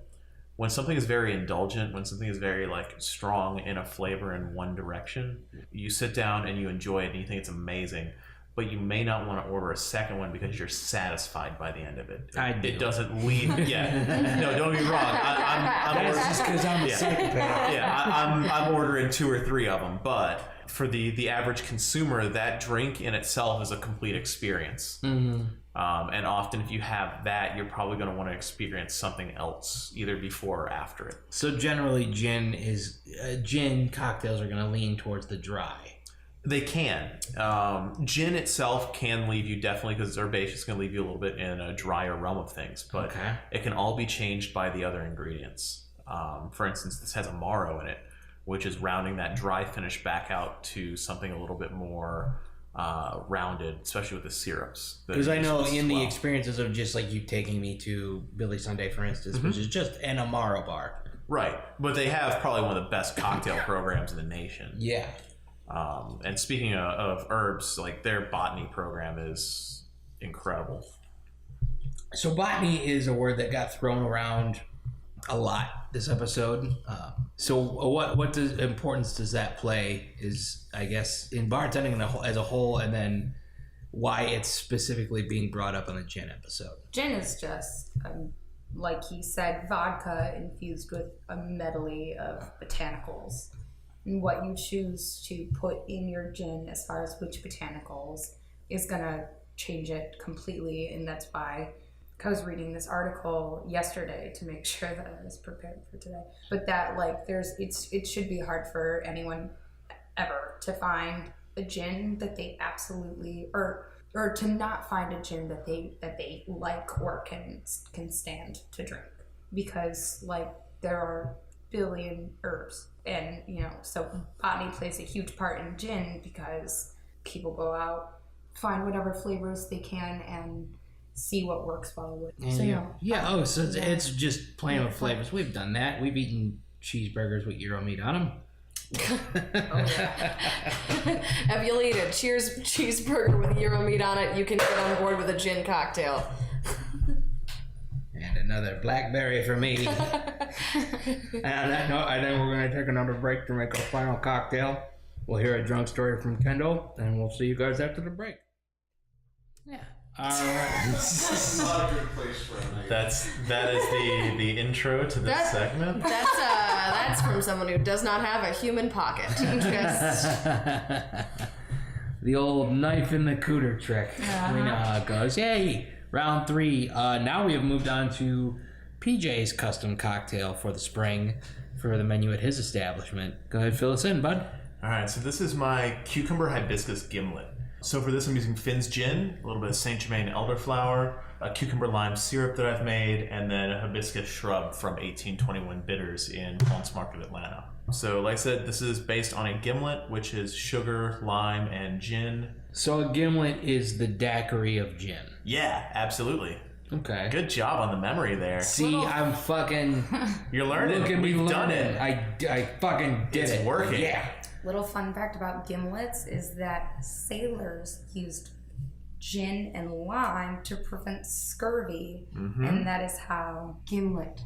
when something is very indulgent, when something is very like strong in a flavor in one direction, you sit down and you enjoy it and you think it's amazing, but you may not want to order a second one because you're satisfied by the end of it.
I do.
It doesn't leave. Yeah. No, don't get me wrong.
That's just because I'm a psychopath.
Yeah, I'm ordering 2 or 3 of them, but for the average consumer, that drink in itself is a complete experience. Mm-hmm. And often if you have that, you're probably going to want to experience something else either before or after it.
So generally gin cocktails are going to lean towards the dry.
They can. Gin itself can leave you, definitely, because it's herbaceous, it's going to leave you a little bit in a drier realm of things, but
okay.
It can all be changed by the other ingredients. For instance, this has Amaro in it, which is rounding that dry finish back out to something a little bit more rounded, especially with the syrups.
Because I know in the experiences of just like you taking me to Billy Sunday, for instance, which is just an Amaro bar.
Right, but they have probably one of the best cocktail programs in the nation.
Yeah.
And speaking of herbs, like their botany program is incredible.
So botany is a word that got thrown around a lot this episode. So what importance does that play, is I guess in bartending as a whole, and then why it's specifically being brought up on the gin episode?
Gin is just, like he said, vodka infused with a medley of botanicals. And what you choose to put in your gin as far as which botanicals is going to change it completely. And that's why I was reading this article yesterday to make sure that I was prepared for today. But that like it should be hard for anyone ever to find a gin that they absolutely or to not find a gin that they like or can stand to drink, because like there are billion herbs, and so botany plays a huge part in gin because people go out, find whatever flavors they can and see what works well with.
So it's just playing with flavors. We've done that. We've eaten cheeseburgers with Euro meat on them.
If you'll eat a cheeseburger with Euro meat on it, you can get on board with a gin cocktail.
And another blackberry for me. And on that note, I think we're going to take another break to make our final cocktail. We'll hear a drunk story from Kendall, and we'll see you guys after the break. Yeah. All right.
Not a good place for a night.
That is the intro to this segment.
That's from someone who does not have a human pocket. Just
The old knife in the cooter trick. We know how it goes. Yay! Round 3. Now we have moved on to PJ's custom cocktail for the spring for the menu at his establishment. Go ahead, fill us in, bud.
All right, so this is my cucumber hibiscus gimlet. So for this, I'm using Finn's gin, a little bit of Saint Germain elderflower, a cucumber lime syrup that I've made, and then a hibiscus shrub from 1821 Bitters in Palms Market, Atlanta. So like I said, this is based on a gimlet, which is sugar, lime, and gin.
So a gimlet is the daiquiri of gin.
Yeah, absolutely.
Okay.
Good job on the memory there.
See, I'm fucking...
You're learning.
Look at me
We've done
learning.
it.
I fucking did it.
It's working.
Yeah.
Little fun fact about gimlets is that sailors used gin and lime to prevent scurvy, and that is how gimlet,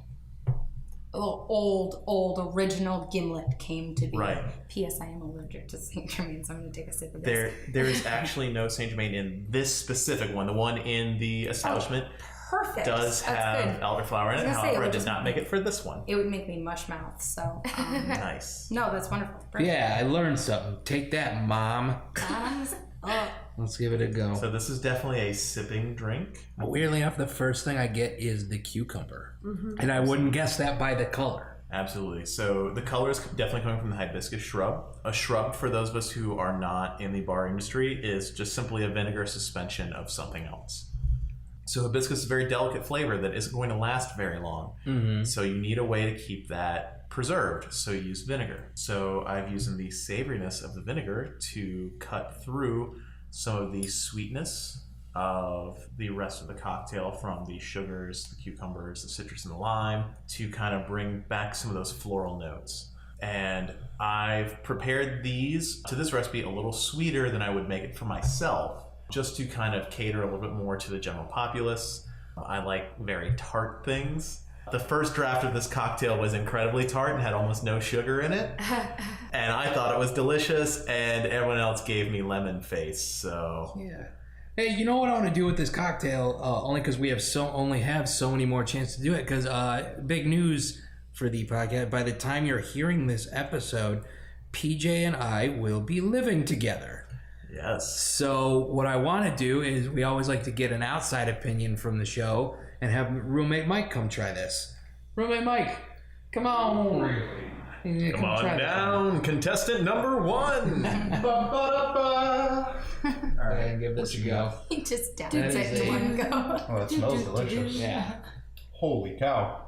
a little old original gimlet came to be.
Right.
P.S. I am allergic to Saint Germain, so I'm going to take a sip of this.
There is actually no Saint Germain in this specific one. The one in the establishment
Perfect.
does
That's
have
good.
elderflower in it.
I was gonna say,
However,
it
I did
was-
not make it for this one.
It would make me mush mouth, so
Nice.
no, that's wonderful. Perfect.
Yeah, I learned something. Take that, Mom.
Thumbs up.
Let's give it a go.
So this is definitely a sipping drink.
Weirdly enough, the first thing I get is the cucumber. And I wouldn't guess that by the color.
Absolutely. So the color is definitely coming from the hibiscus shrub. A shrub, for those of us who are not in the bar industry, is just simply a vinegar suspension of something else. So hibiscus is a very delicate flavor that isn't going to last very long. So you need a way to keep that preserved. So you use vinegar. So I've used the savoriness of the vinegar to cut through some of the sweetness of the rest of the cocktail from the sugars, the cucumbers, the citrus, and the lime to kind of bring back some of those floral notes. And I've prepared these to this recipe a little sweeter than I would make it for myself, just to kind of cater a little bit more to the general populace. I like very tart things. The first draft of this cocktail was incredibly tart and had almost no sugar in it. And I thought it was delicious, and everyone else gave me lemon face, so...
Yeah. Hey, you know what I want to do with this cocktail? Only because we have only have so many more chances to do it. Because big news for the podcast. By the time you're hearing this episode, PJ and I will be living together.
Yes.
So what I want to do is we always like to get an outside opinion from the show and have roommate Mike come try this. Roommate Mike, come on. Yeah,
Come on
try this
down, contestant number 1.
one. All right, give this a go.
He just downs
That
it
is
in
a-
one go.
Oh, it smells delicious.
Yeah.
Holy cow.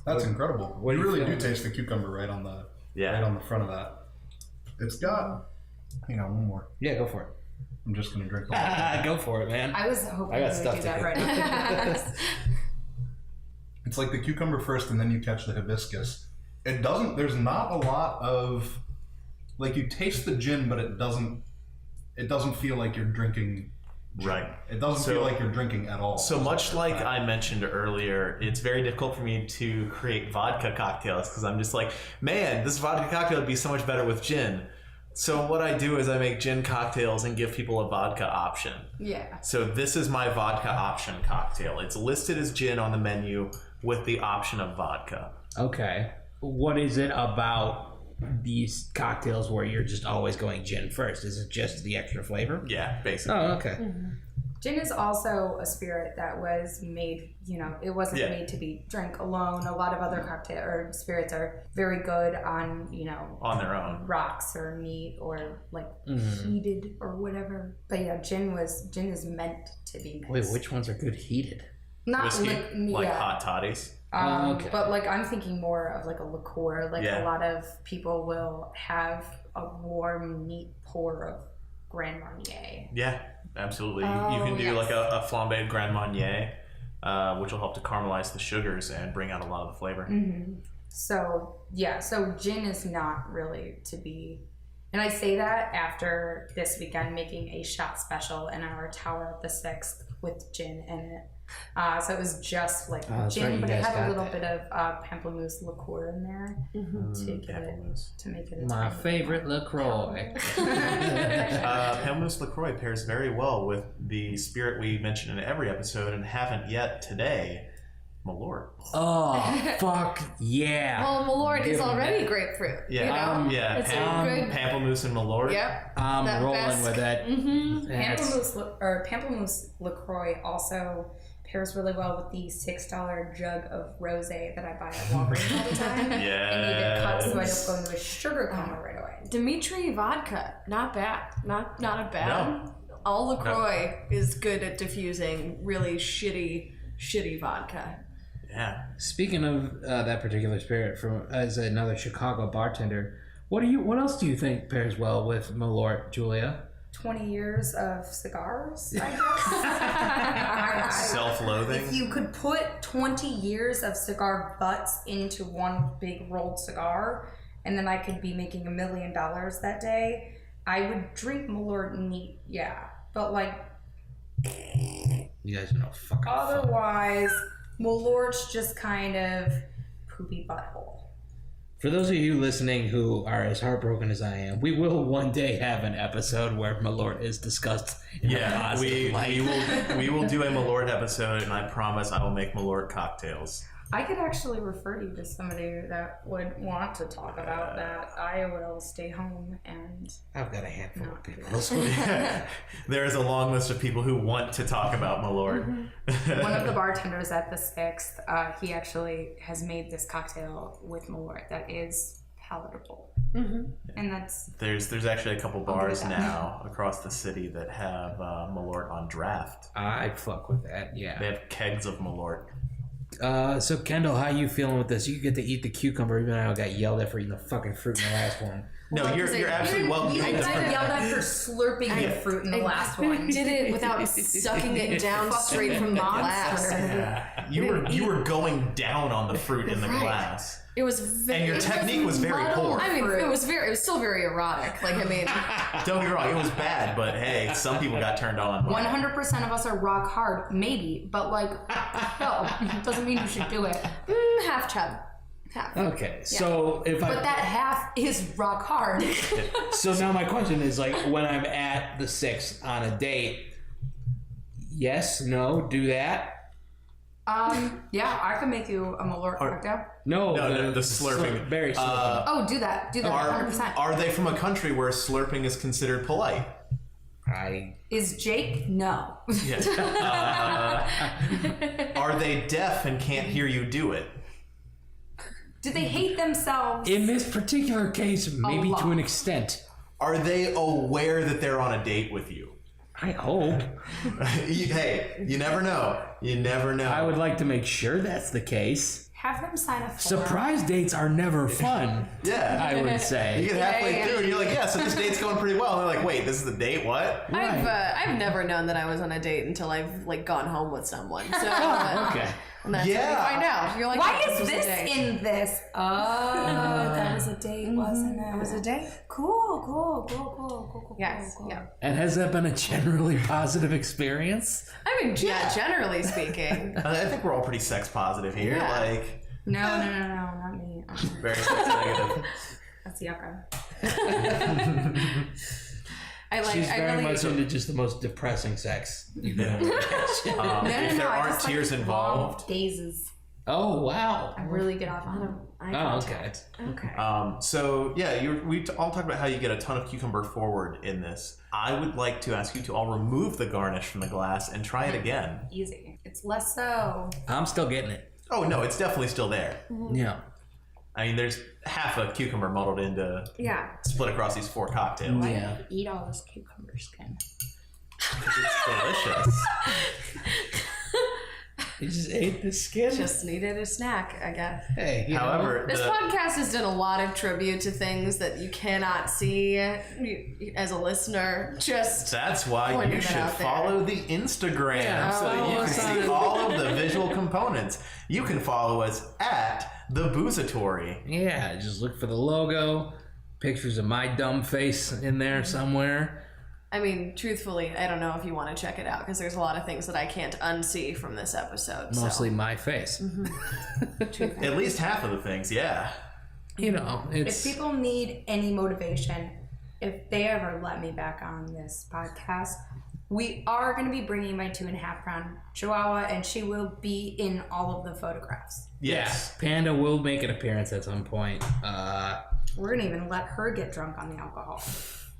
That's incredible.
what
You
are you
really do
feeling?
taste the cucumber right on the
Yeah.
right on the front of that. It's got, hang on, one more.
Yeah, go for it.
I'm just going to drink the whole thing.
Go for it, man.
I was hoping
I
you
got
would
stuff
do
to
that
do.
right now.
It's like the cucumber first and then you catch the hibiscus. It doesn't, there's not a lot of, like you taste the gin, but it doesn't feel like you're drinking gin.
Right.
It doesn't
So-
feel like you're drinking at all.
So much like I mentioned earlier, it's very difficult for me to create vodka cocktails because I'm just like, man, this vodka cocktail would be so much better with gin. So what I do is I make gin cocktails and give people a vodka option.
Yeah.
So this is my vodka option cocktail. It's listed as gin on the menu with the option of vodka.
Okay. What is it about these cocktails where you're just always going gin first? Is it just the extra flavor?
Yeah, basically.
Oh, okay.
Gin is also a spirit that was made, it wasn't
Yeah.
made to be drank alone. A lot of other cocktail or spirits are very good on,
On their own.
rocks or meat or like heated or whatever. But yeah, gin is meant to be nice.
Wait, which ones are good heated?
Not
Whiskey, like
yeah.
hot toddies.
Okay.
But like I'm thinking more of like a liqueur. Like
Yeah.
a lot of people will have a warm, neat pour of Grand Marnier.
Yeah, absolutely. You
Oh,
can do
yes.
like a flambéed Grand Marnier, which will help to caramelize the sugars and bring out a lot of the flavor.
So yeah, so gin is not really to be, and I say that after this weekend making a shot special in our Tower of the Sixth with gin in it. So it was just like
that's
gin,
right, you
but it
guys
had a
got
little
that.
bit of pamplemousse liqueur in there to make it
My favorite LaCroix.
Pamplemousse LaCroix pairs very well with the spirit we mentioned in every episode and haven't yet today, Malort.
Oh, fuck yeah.
Well, Malort is
Give 'em
already
that.
grapefruit.
Yeah,
You know?
yeah.
It's a good.
Pamplemousse and Malort.
Yep.
I'm
that
rolling
best-
with it.
Pamplemousse LaCroix also pairs really well with the $6 jug of rosé that I buy at Walgreens all the time. I need it cut so I don't go into a sugar coma right away.
Dimitri vodka, not bad. Not a bad.
No.
All LaCroix is good at diffusing really shitty vodka.
Yeah.
Speaking of that particular spirit, from as another Chicago bartender, what else do you think pairs well with Malort, Julia?
20 years of cigars, I guess.
Self-loathing.
If you could put 20 years of cigar butts into one big rolled cigar, and then I could be making $1 million that day, I would drink Malort neat, yeah. But like,
You guys are no fucking fun.
otherwise, Malort's just kind of poopy butthole.
For those of you listening who are as heartbroken as I am, we will one day have an episode where Malort is discussed in a
Yeah,
positive light.
we will do a Malort episode, and I promise I will make Malort cocktails.
I could actually refer you to somebody that would want to talk about that. I will stay home and
I've got a handful of
not do
people.
that.
There is a long list of people who want to talk about Malort.
One of the bartenders at the Sixth, he actually has made this cocktail with Malort that is palatable. And that's
There's actually a couple bars
that.
now across the city that have Malort on draft.
I fuck with that,
They
yeah.
have kegs of Malort.
So Kendall, how you feeling with this? You get to eat the cucumber, even though I got yelled at for eating the fucking fruit in the last one.
No,
Well,
you're
'cause
you're
I-
absolutely welcome.
you
to eat
got
this.
yelled at for slurping the fruit in the last one.
Did it without sucking it down straight from the glass.
Yeah. You were going down on the fruit in the
Right.
glass.
It was very.
And your technique was very poor.
I mean, it was still very erotic. Like, I mean,
Don't get me wrong, it was bad, but hey, some people got turned on.
100% of us are rock hard, maybe, but like, no, doesn't mean you should do it.
half chub. Half.
Okay, so if
But that half is rock hard.
So now my question is, like, when I'm at the Sixth on a date, yes, no, do that?
Yeah, I can make you a Malort cocktail.
No,
No, the slurping.
Berry slurping.
Oh, do that. Do that. 100%.
Are they from a country where slurping is considered polite?
Is Jake? No.
Yes. Are they deaf and can't hear you do it?
Do they hate themselves?
In this particular case, maybe
lot.
to an extent.
Are they aware that they're on a date with you?
I hope.
Hey, you never know. You never know.
I would like to make sure that's the case.
Have them sign a form.
Surprise dates are never fun,
Yeah.
I would
You
say.
get halfway through and you're like, yeah, so this date's going pretty well. And they're like, wait, this is the date? What?
I've never known that I was on a date until I've like gone home with someone. So
Okay.
and that's
Yeah.
when you find out. You're like,
Why
oh,
is
was a
this
date.
in this? Oh, that was a date, wasn't it?
It was a date.
Cool.
Yes.
cool.
Yeah.
And has that been a generally positive experiance?
I mean, yeah. Generally speaking.
I think we're all pretty sex positive here.
Yeah.
Like,
No, not me.
very sex negative.
That's yucca.
She's
I
very
really,
much into just the most depressing sex you can ever imagine.
If there
I
aren't
just like
tears
long
involved.
Gazes.
Oh, wow.
I really get off on them.
Oh, okay.
Okay.
So yeah, we all talked about how you get a ton of cucumber forward in this. I would like to ask you to all remove the garnish from the glass and try it again.
Easy. It's less so.
I'm still getting it.
Oh no, it's definitely still there.
Yeah.
I mean, there's half a cucumber muddled into
Yeah.
split across these 4 cocktails.
Yeah.
Eat all this cucumber skin.
It's delicious.
You just ate the skin?
Just needed a snack, I guess.
Hey, you know.
However,
This podcast has done a lot of tribute to things that you cannot see as a listener. Just
that's why
pointing
you
that
should
out there.
follow the Instagram
Yeah,
so that you
follow
can
us
see
on-
all of the visual components. You can follow us at the Boozatory.
Yeah, just look for the logo, pictures of my dumb face in there somewhere.
I mean, truthfully, I don't know if you want to check it out because there's a lot of things that I can't unsee from this episode.
Mostly my face.
At least half of the things, yeah.
You know,
If people need any motivation, if they ever let me back on this podcast, we are going to be bringing my 2.5-pound Chihuahua, and she will be in all of the photographs.
Yes.
Yeah, Panda will make an appearance at some point.
We're going to even let her get drunk on the alcohol.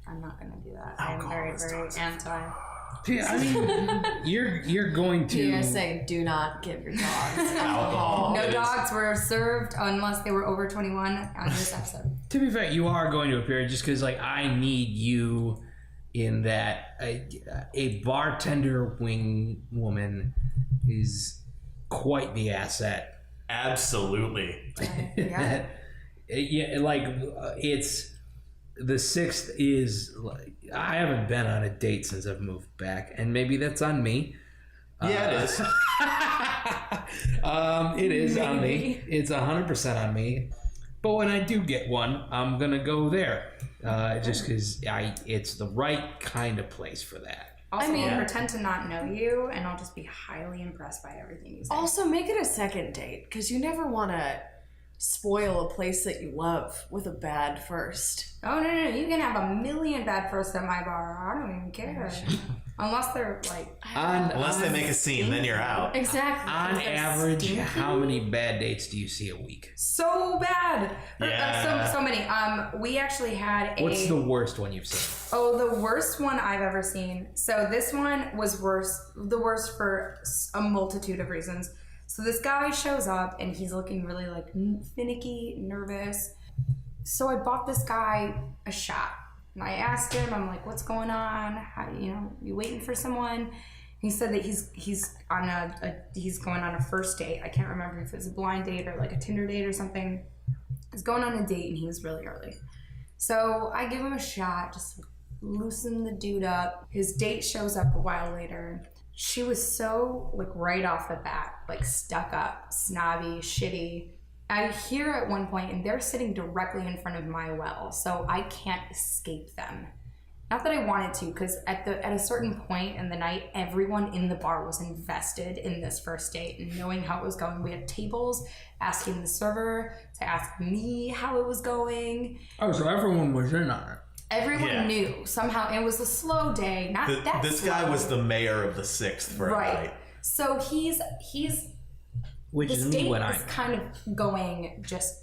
I'm not going to do that. I am very, very anti.
Yeah, I mean, you're going to.
PSA, do not give your dogs
Alcohol.
No
It is-
dogs were served unless they were over 21 on this episode.
To be fair, you are going to appear just because, like, I need you in that. A bartender wing woman is quite the asset.
Absolutely.
Yeah.
Yeah, like it's the 6th is like I haven't been on a date since I've moved back, and maybe that's on me.
Yeah, it is.
It is on me. It's 100% on me. But when I do get one, I'm gonna go there, just because it's the right kind of place for that.
Also,
I mean-
I'll pretend to not know you, and I'll just be highly impressed by everything you say.
Also, make it a second date because you never want to spoil a place that you love with a bad first.
Oh, no, you can have a million bad firsts at my bar. I don't even care. Unless they're like...
Unless they make a scene, then you're out.
Exactly.
On average, how many bad dates do you see a week?
So bad.
Yeah.
So many. We actually had a...
What's the worst one you've seen?
Oh, the worst one I've ever seen. So this one was the worst for a multitude of reasons. So this guy shows up and he's looking really like finicky, nervous. So I bought this guy a shot. And I asked him, I'm like, what's going on? How, you waiting for someone? He said that he's on he's going on a first date. I can't remember if it was a blind date or like a Tinder date or something. He's going on a date and he was really early. So I give him a shot, just loosen the dude up. His date shows up a while later. She was so, like, right off the bat, like, stuck up, snobby, shitty. I hear at one point, and they're sitting directly in front of my well, so I can't escape them. Not that I wanted to, because at a certain point in the night, everyone in the bar was invested in this first date and knowing how it was going. We had tables asking the server to ask me how it was going.
Oh, so everyone was in on it.
Everyone knew somehow. And it was a slow day, not that
This
slow.
guy was the mayor of the 6th for a night.
So he's
Which
this
is
date
what
is kind of going just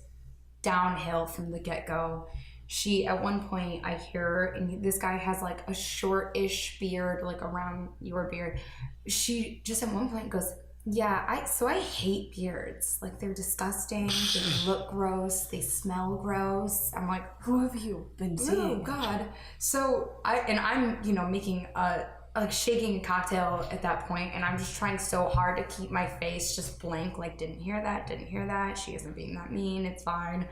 downhill from the get-go. She, at one point, I hear, and this guy has like a short-ish beard, like around your beard. She just at one point goes, yeah, I hate beards. Like, they're disgusting. They look gross. They smell gross. I'm like,
Who have you been seeing?
oh God. So I'm making shaking a cocktail at that point, and I'm just trying so hard to keep my face just blank, like didn't hear that. She isn't being that mean. It's fine.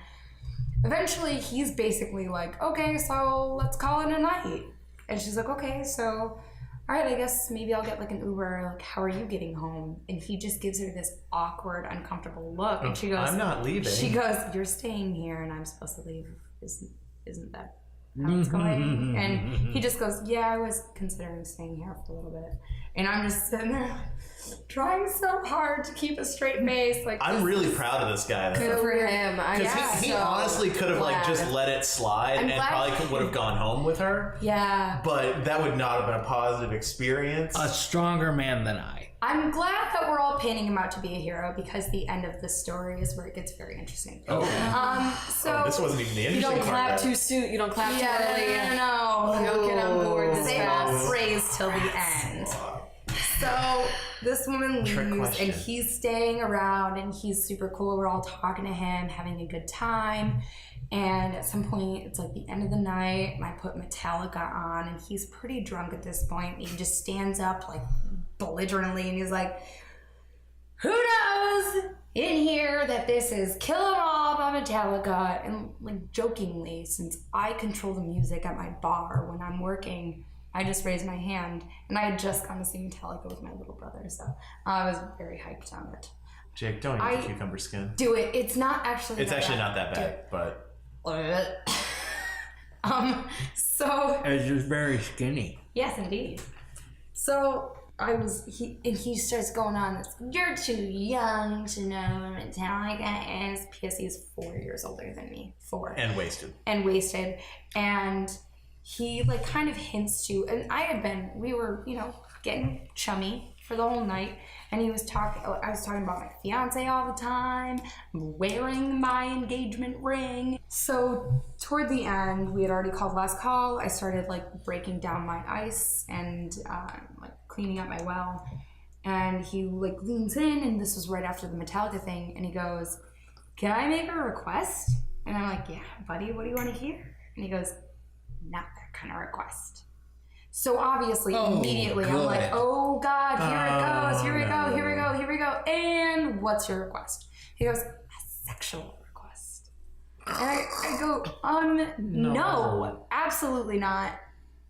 Eventually, he's basically like, okay, so let's call it a night. And she's like, okay, so all right, I guess maybe I'll get like an Uber. Like, how are you getting home? And he just gives her this awkward, uncomfortable look, and she goes,
I'm not leaving.
She goes, you're staying here, and I'm supposed to leave. Isn't that how it's going? And he just goes, yeah, I was considering staying here for a little bit. And I'm just sitting there trying so hard to keep a straight face. Like,
I'm really proud of this guy.
Good for him.
Because he honestly could have like just let it slide and probably would have gone home with her.
Yeah.
But that would not have been a positive experience.
A stronger man than I.
I'm glad that we're all painting him out to be a hero, because the end of the story is where it gets very interesting.
Oh.
So
This wasn't even the
You
interesting
don't
part.
clap
of that.
too soon. You don't clap too early.
No.
Don't get on board this
Save all
fast.
praise till the end. So this woman
Trick
leaves,
question.
and he's staying around, and he's super cool. We're all talking to him, having a good time. And at some point, it's like the end of the night, and I put Metallica on, and he's pretty drunk at this point. He just stands up like belligerently, and he's like, who knows in here that this is Kill 'Em All by Metallica? And like jokingly, since I control the music at my bar when I'm working, I just raised my hand, and I had just gone to see Metallica with my little brother, so I was very hyped on it.
Jake, don't eat the cucumber skin.
Do it. It's not actually.
It's actually not that
Do
bad,
it.
but
So
It's just very skinny.
Yes, indeed. So he starts going on this, you're too young to know what Metallica is, because he's 4 years older than me. 4.
And wasted.
And he like kind of hints to, and we were, getting chummy for the whole night, and I was talking about my fiance all the time, wearing my engagement ring. So toward the end, we had already called last call. I started like breaking down my ice and like cleaning up my well, and he like leans in, and this was right after the Metallica thing, and he goes, "Can I make a request?" And I'm like, "Yeah, buddy, what do you want to hear?" And he goes, "Not that kind of request." So obviously, immediately, I'm like, "Oh God, here it goes, here we go. And what's your request?" He goes, "A sexual request." And I go, no, absolutely not.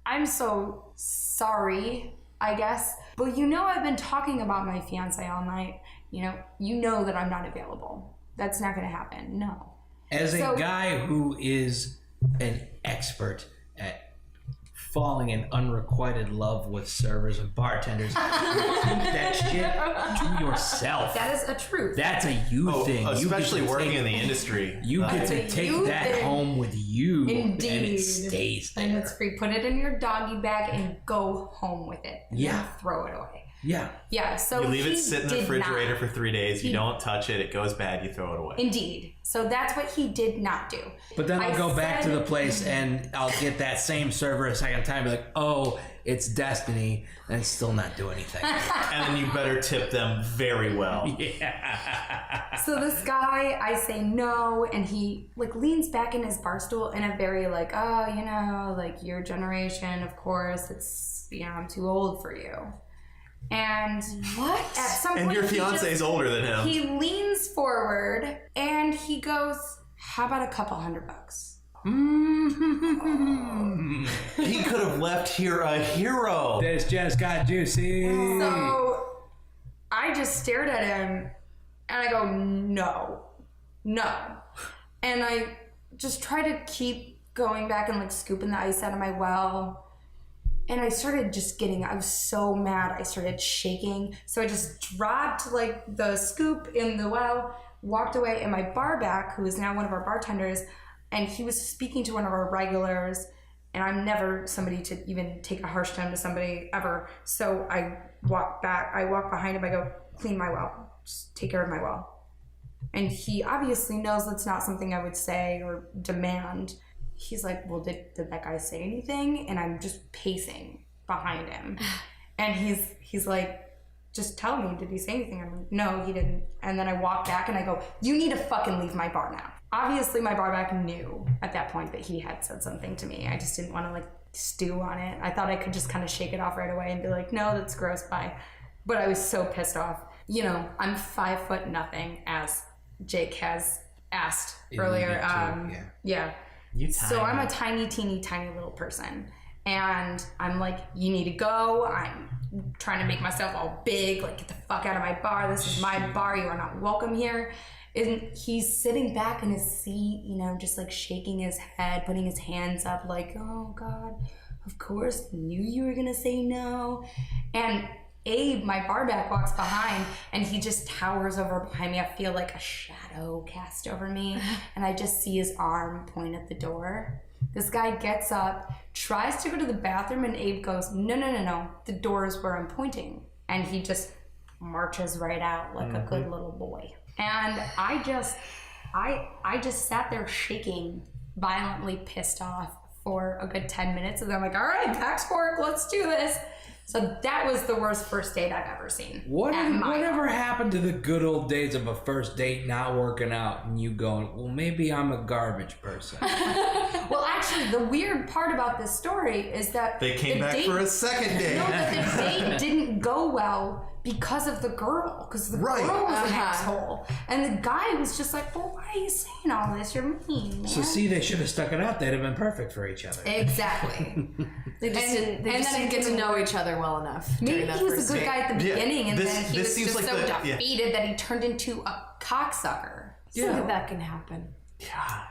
I'm so sorry, I guess. But I've been talking about my fiance all night. You know that I'm not available. That's not going to happen. No.
As a guy who is an expert at falling in unrequited love with servers and bartenders, keep that shit to yourself.
That is a truth.
That's a you thing.
Especially working in the industry.
You get to take that home with you.
Indeed.
And it stays there.
And it's free. Put it in your doggy bag and go home with it.
Yeah.
Throw it away.
Yeah.
Yeah, so
you leave it sit in the refrigerator
not.
for 3 days. You don't touch it. It goes bad. You throw it away.
Indeed. So that's what he did not do.
But then I'll go back to the place and I'll get that same server a second time. Be like, oh, it's destiny, and still not do anything.
And then you better tip them very well.
Yeah.
So this guy, I say no, and he like leans back in his bar stool in a very like, like your generation, of course, it's I'm too old for you. And
what?
At some point,
and your fiance is older than him.
He leans forward and he goes, "How about a couple $100?"
He could have left here a hero.
This just got juicy.
So I just stared at him and I go, no. And I just try to keep going back and like scooping the ice out of my well. And I started I was so mad. I started shaking. So I just dropped like the scoop in the well, walked away, and my bar back, who is now one of our bartenders, and he was speaking to one of our regulars, and I'm never somebody to even take a harsh tone to somebody ever. So I walk behind him, I go, "Clean my well. Just take care of my well." And he obviously knows that's not something I would say or demand. He's like, "Well, did that guy say anything?" And I'm just pacing behind him. And he's like, "Just tell me, did he say anything?" I'm like, "No, he didn't." And then I walk back and I go, "You need to fucking leave my bar now." Obviously, my bar back knew at that point that he had said something to me. I just didn't want to like stew on it. I thought I could just kind of shake it off right away and be like, "No, that's gross, bye." But I was so pissed off. I'm 5'0", as Jake has asked earlier. Yeah. So I'm a tiny, teeny, tiny little person. And I'm like, "You need to go." I'm trying to make myself all big, like, "Get the fuck out of my bar. This is my bar. You are not welcome here." And he's sitting back in his seat, just like shaking his head, putting his hands up like, "Oh God, of course, knew you were gonna say no." And Abe, my barback, walks behind and he just towers over behind me. I feel like a shadow cast over me, and I just see his arm point at the door. This guy gets up, tries to go to the bathroom, and Abe goes, No. The door is where I'm pointing. And he just marches right out like a good little boy. And I just sat there shaking, violently pissed off for a good 10 minutes. And then I'm like, "All right, back to work, let's do this." So that was the worst first date I've ever seen.
Whatever happened to the good old days of a first date not working out and you going, "Well, maybe I'm a garbage person"?
Well, actually, the weird part about this story is that
they came back for a second date.
No, but the date didn't go well because of the girl. Because the girl was an asshole. And the guy was just like, "Well, why are you saying all this? You're mean, man."
So see, they should have stuck it out. They'd have been perfect for each other.
Exactly.
They just didn't get to know each other well enough.
Maybe
that
he was
first
a good
date.
guy at the beginning, and
this-
then he
this
was
seems
just
like
so defeated that he turned into a cocksucker.
So that can happen.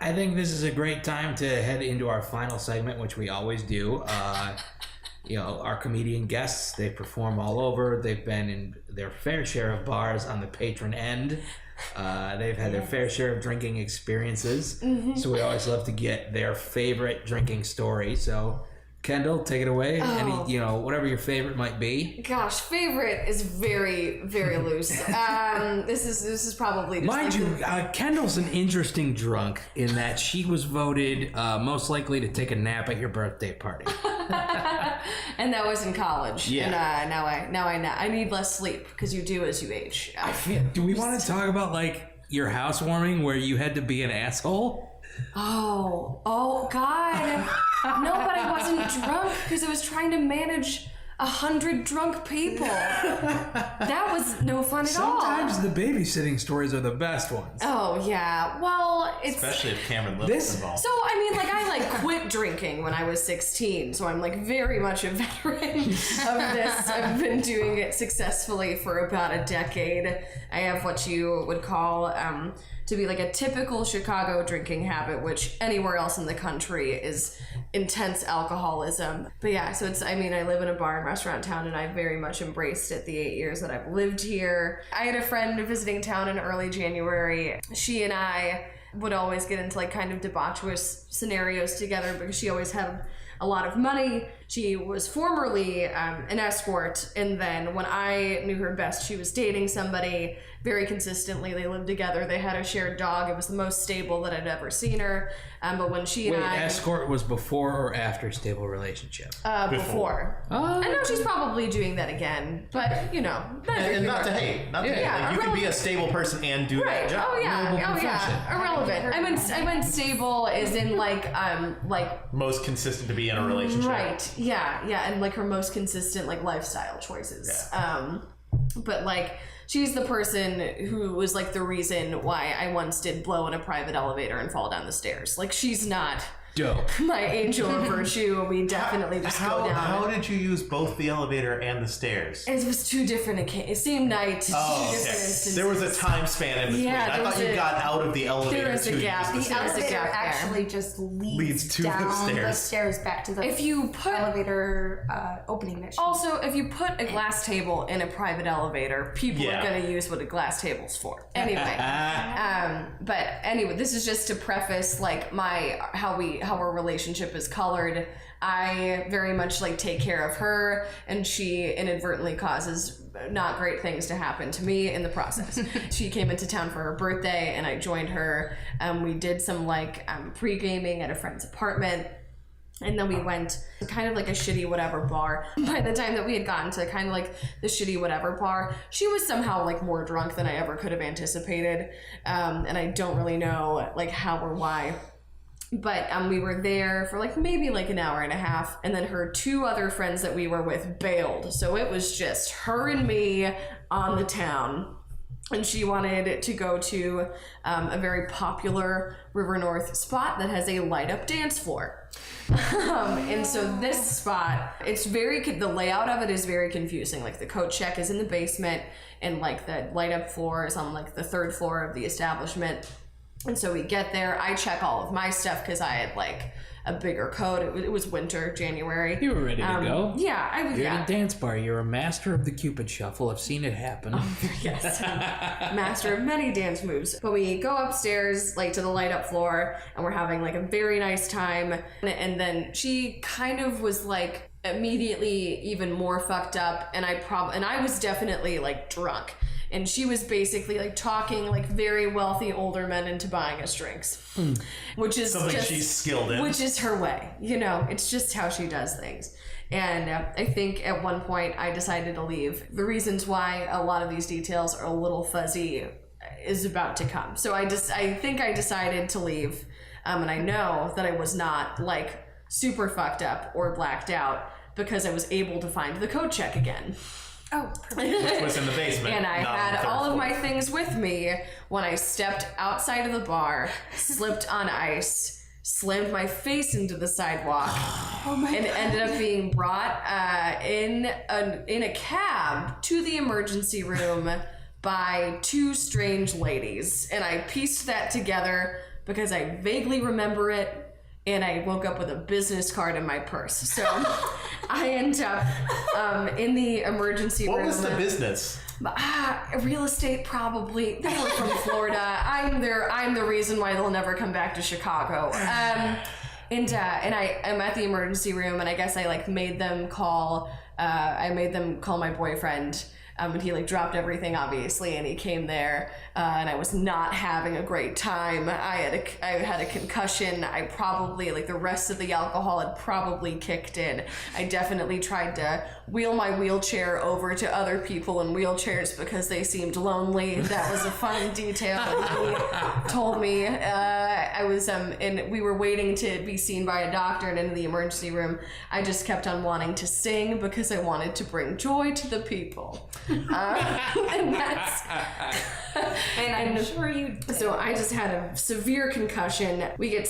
I think this is a great time to head into our final segment, which we always do. our comedian guests, they perform all over. They've been in their fair share of bars on the patron end. They've had their fair share of drinking experiences. So we always love to get their favorite drinking story. So Kendall, take it away. Any, whatever your favorite might be.
Gosh, favorite is very, very loose. This is probably just
Mind you, Kendall's an interesting drunk in that she was voted most likely to take a nap at your birthday party.
and that was in college.
Yeah.
And I need less sleep because you do as you age.
Do we want to talk about your housewarming where you had to be an asshole?
Oh God. No, but I wasn't drunk because I was trying to manage 100 drunk people. That was no fun at all.
Sometimes the babysitting stories are the best ones.
Oh yeah. Well, it's
Especially if Cameron Little's involved.
so. I mean, I quit drinking when I was 16, so I'm very much a veteran of this. I've been doing it successfully for about a decade. I have what you would call to be a typical Chicago drinking habit, which anywhere else in the country is intense alcoholism. But yeah, so I live in a bar and restaurant town, and I very much embraced it the 8 years that I've lived here. I had a friend visiting town in early January. She and I would always get into kind of debaucherous scenarios together because she always had a lot of money. She was formerly an escort, and then when I knew her best, she was dating somebody very consistently. They lived together. They had a shared dog. It was the most stable that I'd ever seen her. But when she and
escort was before or after stable relationship?
Before.
Oh,
I know she's probably doing that again, but
And not to hate. Not to hate.
Yeah,
you can be a stable person and do that job.
Oh yeah.
Noble
Oh
profession.
yeah. Irrelevant. I meant stable as in
Most consistent to be in a relationship.
right. Yeah. And her most consistent lifestyle choices.
Yeah.
But she's the person who was the reason why I once did blow in a private elevator and fall down the stairs. She's not
dope.
my angel of virtue. We definitely just go down.
How did you use both the elevator and the stairs?
It was two different occasions. Same night. Two different instances.
There was a time span in between.
Yeah,
I thought you got out of the elevator.
There was a
to
gap.
use
The
the stairs.
There's a
elevator
gap there.
actually just leads
to the
down the
stairs.
stairs back to the
If you put
elevator opening that she
Also, if you put a glass table in a private elevator, people
Yeah.
are going to use what a glass table's for. Anyway, but anyway, this is just to preface how our relationship is colored. I very much take care of her, and she inadvertently causes not great things to happen to me in the process. She came into town for her birthday, and I joined her. We did some pre-gaming at a friend's apartment. And then we went to kind of a shitty whatever bar. By the time that we had gotten to kind of the shitty whatever bar, she was somehow more drunk than I ever could have anticipated. And I don't really know how or why. But we were there for maybe an hour and a half, and then her two other friends that we were with bailed. So it was just her and me on the town. And she wanted to go to a very popular River North spot that has a light up dance floor. And so this spot, the layout of it is very confusing. The coat check is in the basement, and the light up floor is on the third floor of the establishment. And so we get there. I check all of my stuff because I had a bigger coat. It was winter, January.
You were ready to go.
Yeah,
You're in a dance bar. You're a master of the Cupid shuffle. I've seen it happen.
Yes, master of many dance moves. But we go upstairs to the light up floor, and we're having a very nice time. And then she kind of was immediately even more fucked up, and I was definitely drunk. And she was basically talking very wealthy older men into buying us drinks, which is
something she's skilled in.
Which is her way, it's just how she does things. And I think at one point I decided to leave. The reasons why a lot of these details are a little fuzzy is about to come. So I think I decided to leave, and I know that I was not super fucked up or blacked out because I was able to find the coat check again.
Oh, perfect.
Which was in the basement.
And I
not on the
had
third
all of
floor.
my things with me when I stepped outside of the bar, slipped on ice, slammed my face into the sidewalk, and ended up being brought in a cab to the emergency room by two strange ladies. And I pieced that together because I vaguely remember it. And I woke up with a business card in my purse. So I end up in the emergency room.
What was the business?
Real estate, probably. They were from Florida. I'm the reason why they'll never come back to Chicago. And I'm at the emergency room, and I guess I made them call. I made them call my boyfriend. And he dropped everything, obviously, and he came there, and I was not having a great time. I had a concussion. I probably, the rest of the alcohol had probably kicked in. I definitely tried to wheel my wheelchair over to other people in wheelchairs because they seemed lonely. That was a fun detail that he told me. I was, and we were waiting to be seen by a doctor, and in the emergency room, I just kept on wanting to sing because I wanted to bring joy to the people. And that's
and I'm sure you did.
So I just had a severe concussion. We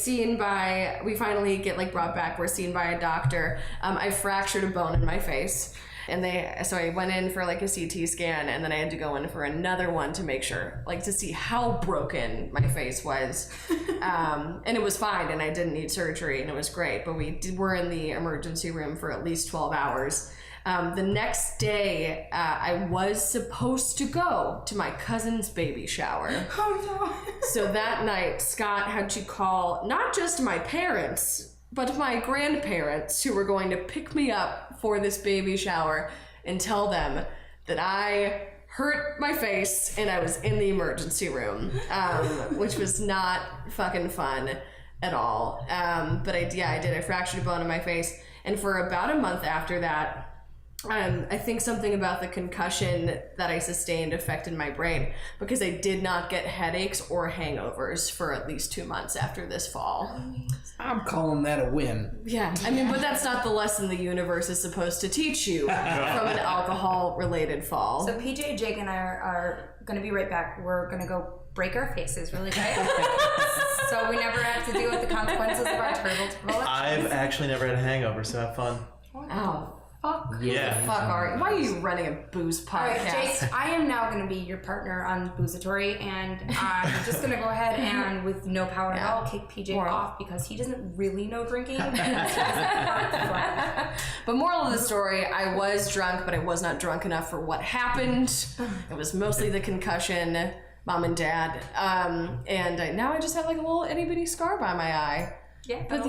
finally get brought back. We're seen by a doctor. I fractured a bone in my face, and so I went in for a CT scan, and then I had to go in for another one to make sure, to see how broken my face was. And it was fine, and I didn't need surgery, and it was great. But we were in the emergency room for at least 12 hours. The next day, I was supposed to go to my cousin's baby shower.
Oh no.
So that night, Scott had to call not just my parents, but my grandparents, who were going to pick me up for this baby shower, and tell them that I hurt my face and I was in the emergency room, which was not fucking fun at all. But I did. I fractured a bone in my face, and for about a month after that, I think something about the concussion that I sustained affected my brain, because I did not get headaches or hangovers for at least 2 months after this fall.
I'm calling that a win.
Yeah, but that's not the lesson the universe is supposed to teach you from an alcohol-related fall.
So PJ, Jake, and I are going to be right back. We're going to go break our faces really quick. So we never have to deal with the consequences of our turtle.
I've actually never had a hangover, so have fun.
Oh.
Fuck.
Yeah.
Fuck, Ari. Why are you running a booze podcast?
All right, Jake, I am now going to be your partner on Boozatory, and I'm just going to go ahead and, with no power at all, kick PJ off because he doesn't really know drinking.
But moral of the story, I was drunk, but I was not drunk enough for what happened. It was mostly the concussion, mom and dad. And now I just have a little itty-bitty scar by my eye. But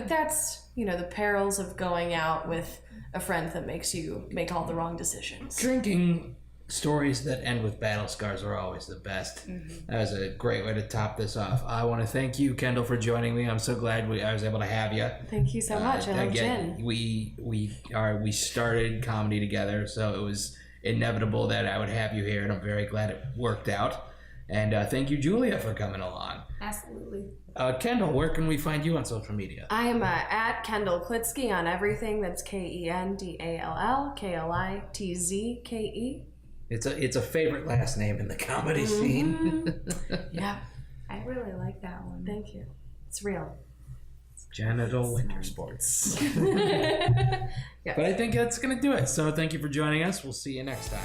that's, the perils of going out with a friend that makes you make all the wrong decisions.
Drinking stories that end with battle scars are always the best. That was a great way to top this off. I want to thank you, Kendall, for joining me. I'm so glad I was able to have you.
Thank you so much. I love gin.
We started comedy together, so it was inevitable that I would have you here, and I'm very glad it worked out. And thank you, Julia, for coming along.
Absolutely.
Kendall, where can we find you on social media?
I am at Kendall Klitzke on everything. That's KENDALL KLITZKE.
It's a favorite last name in the comedy scene.
Yeah.
I really like that one.
Thank you. It's real.
Genital winter sports.
Yes.
But I think that's going to do it. So thank you for joining us. We'll see you next time.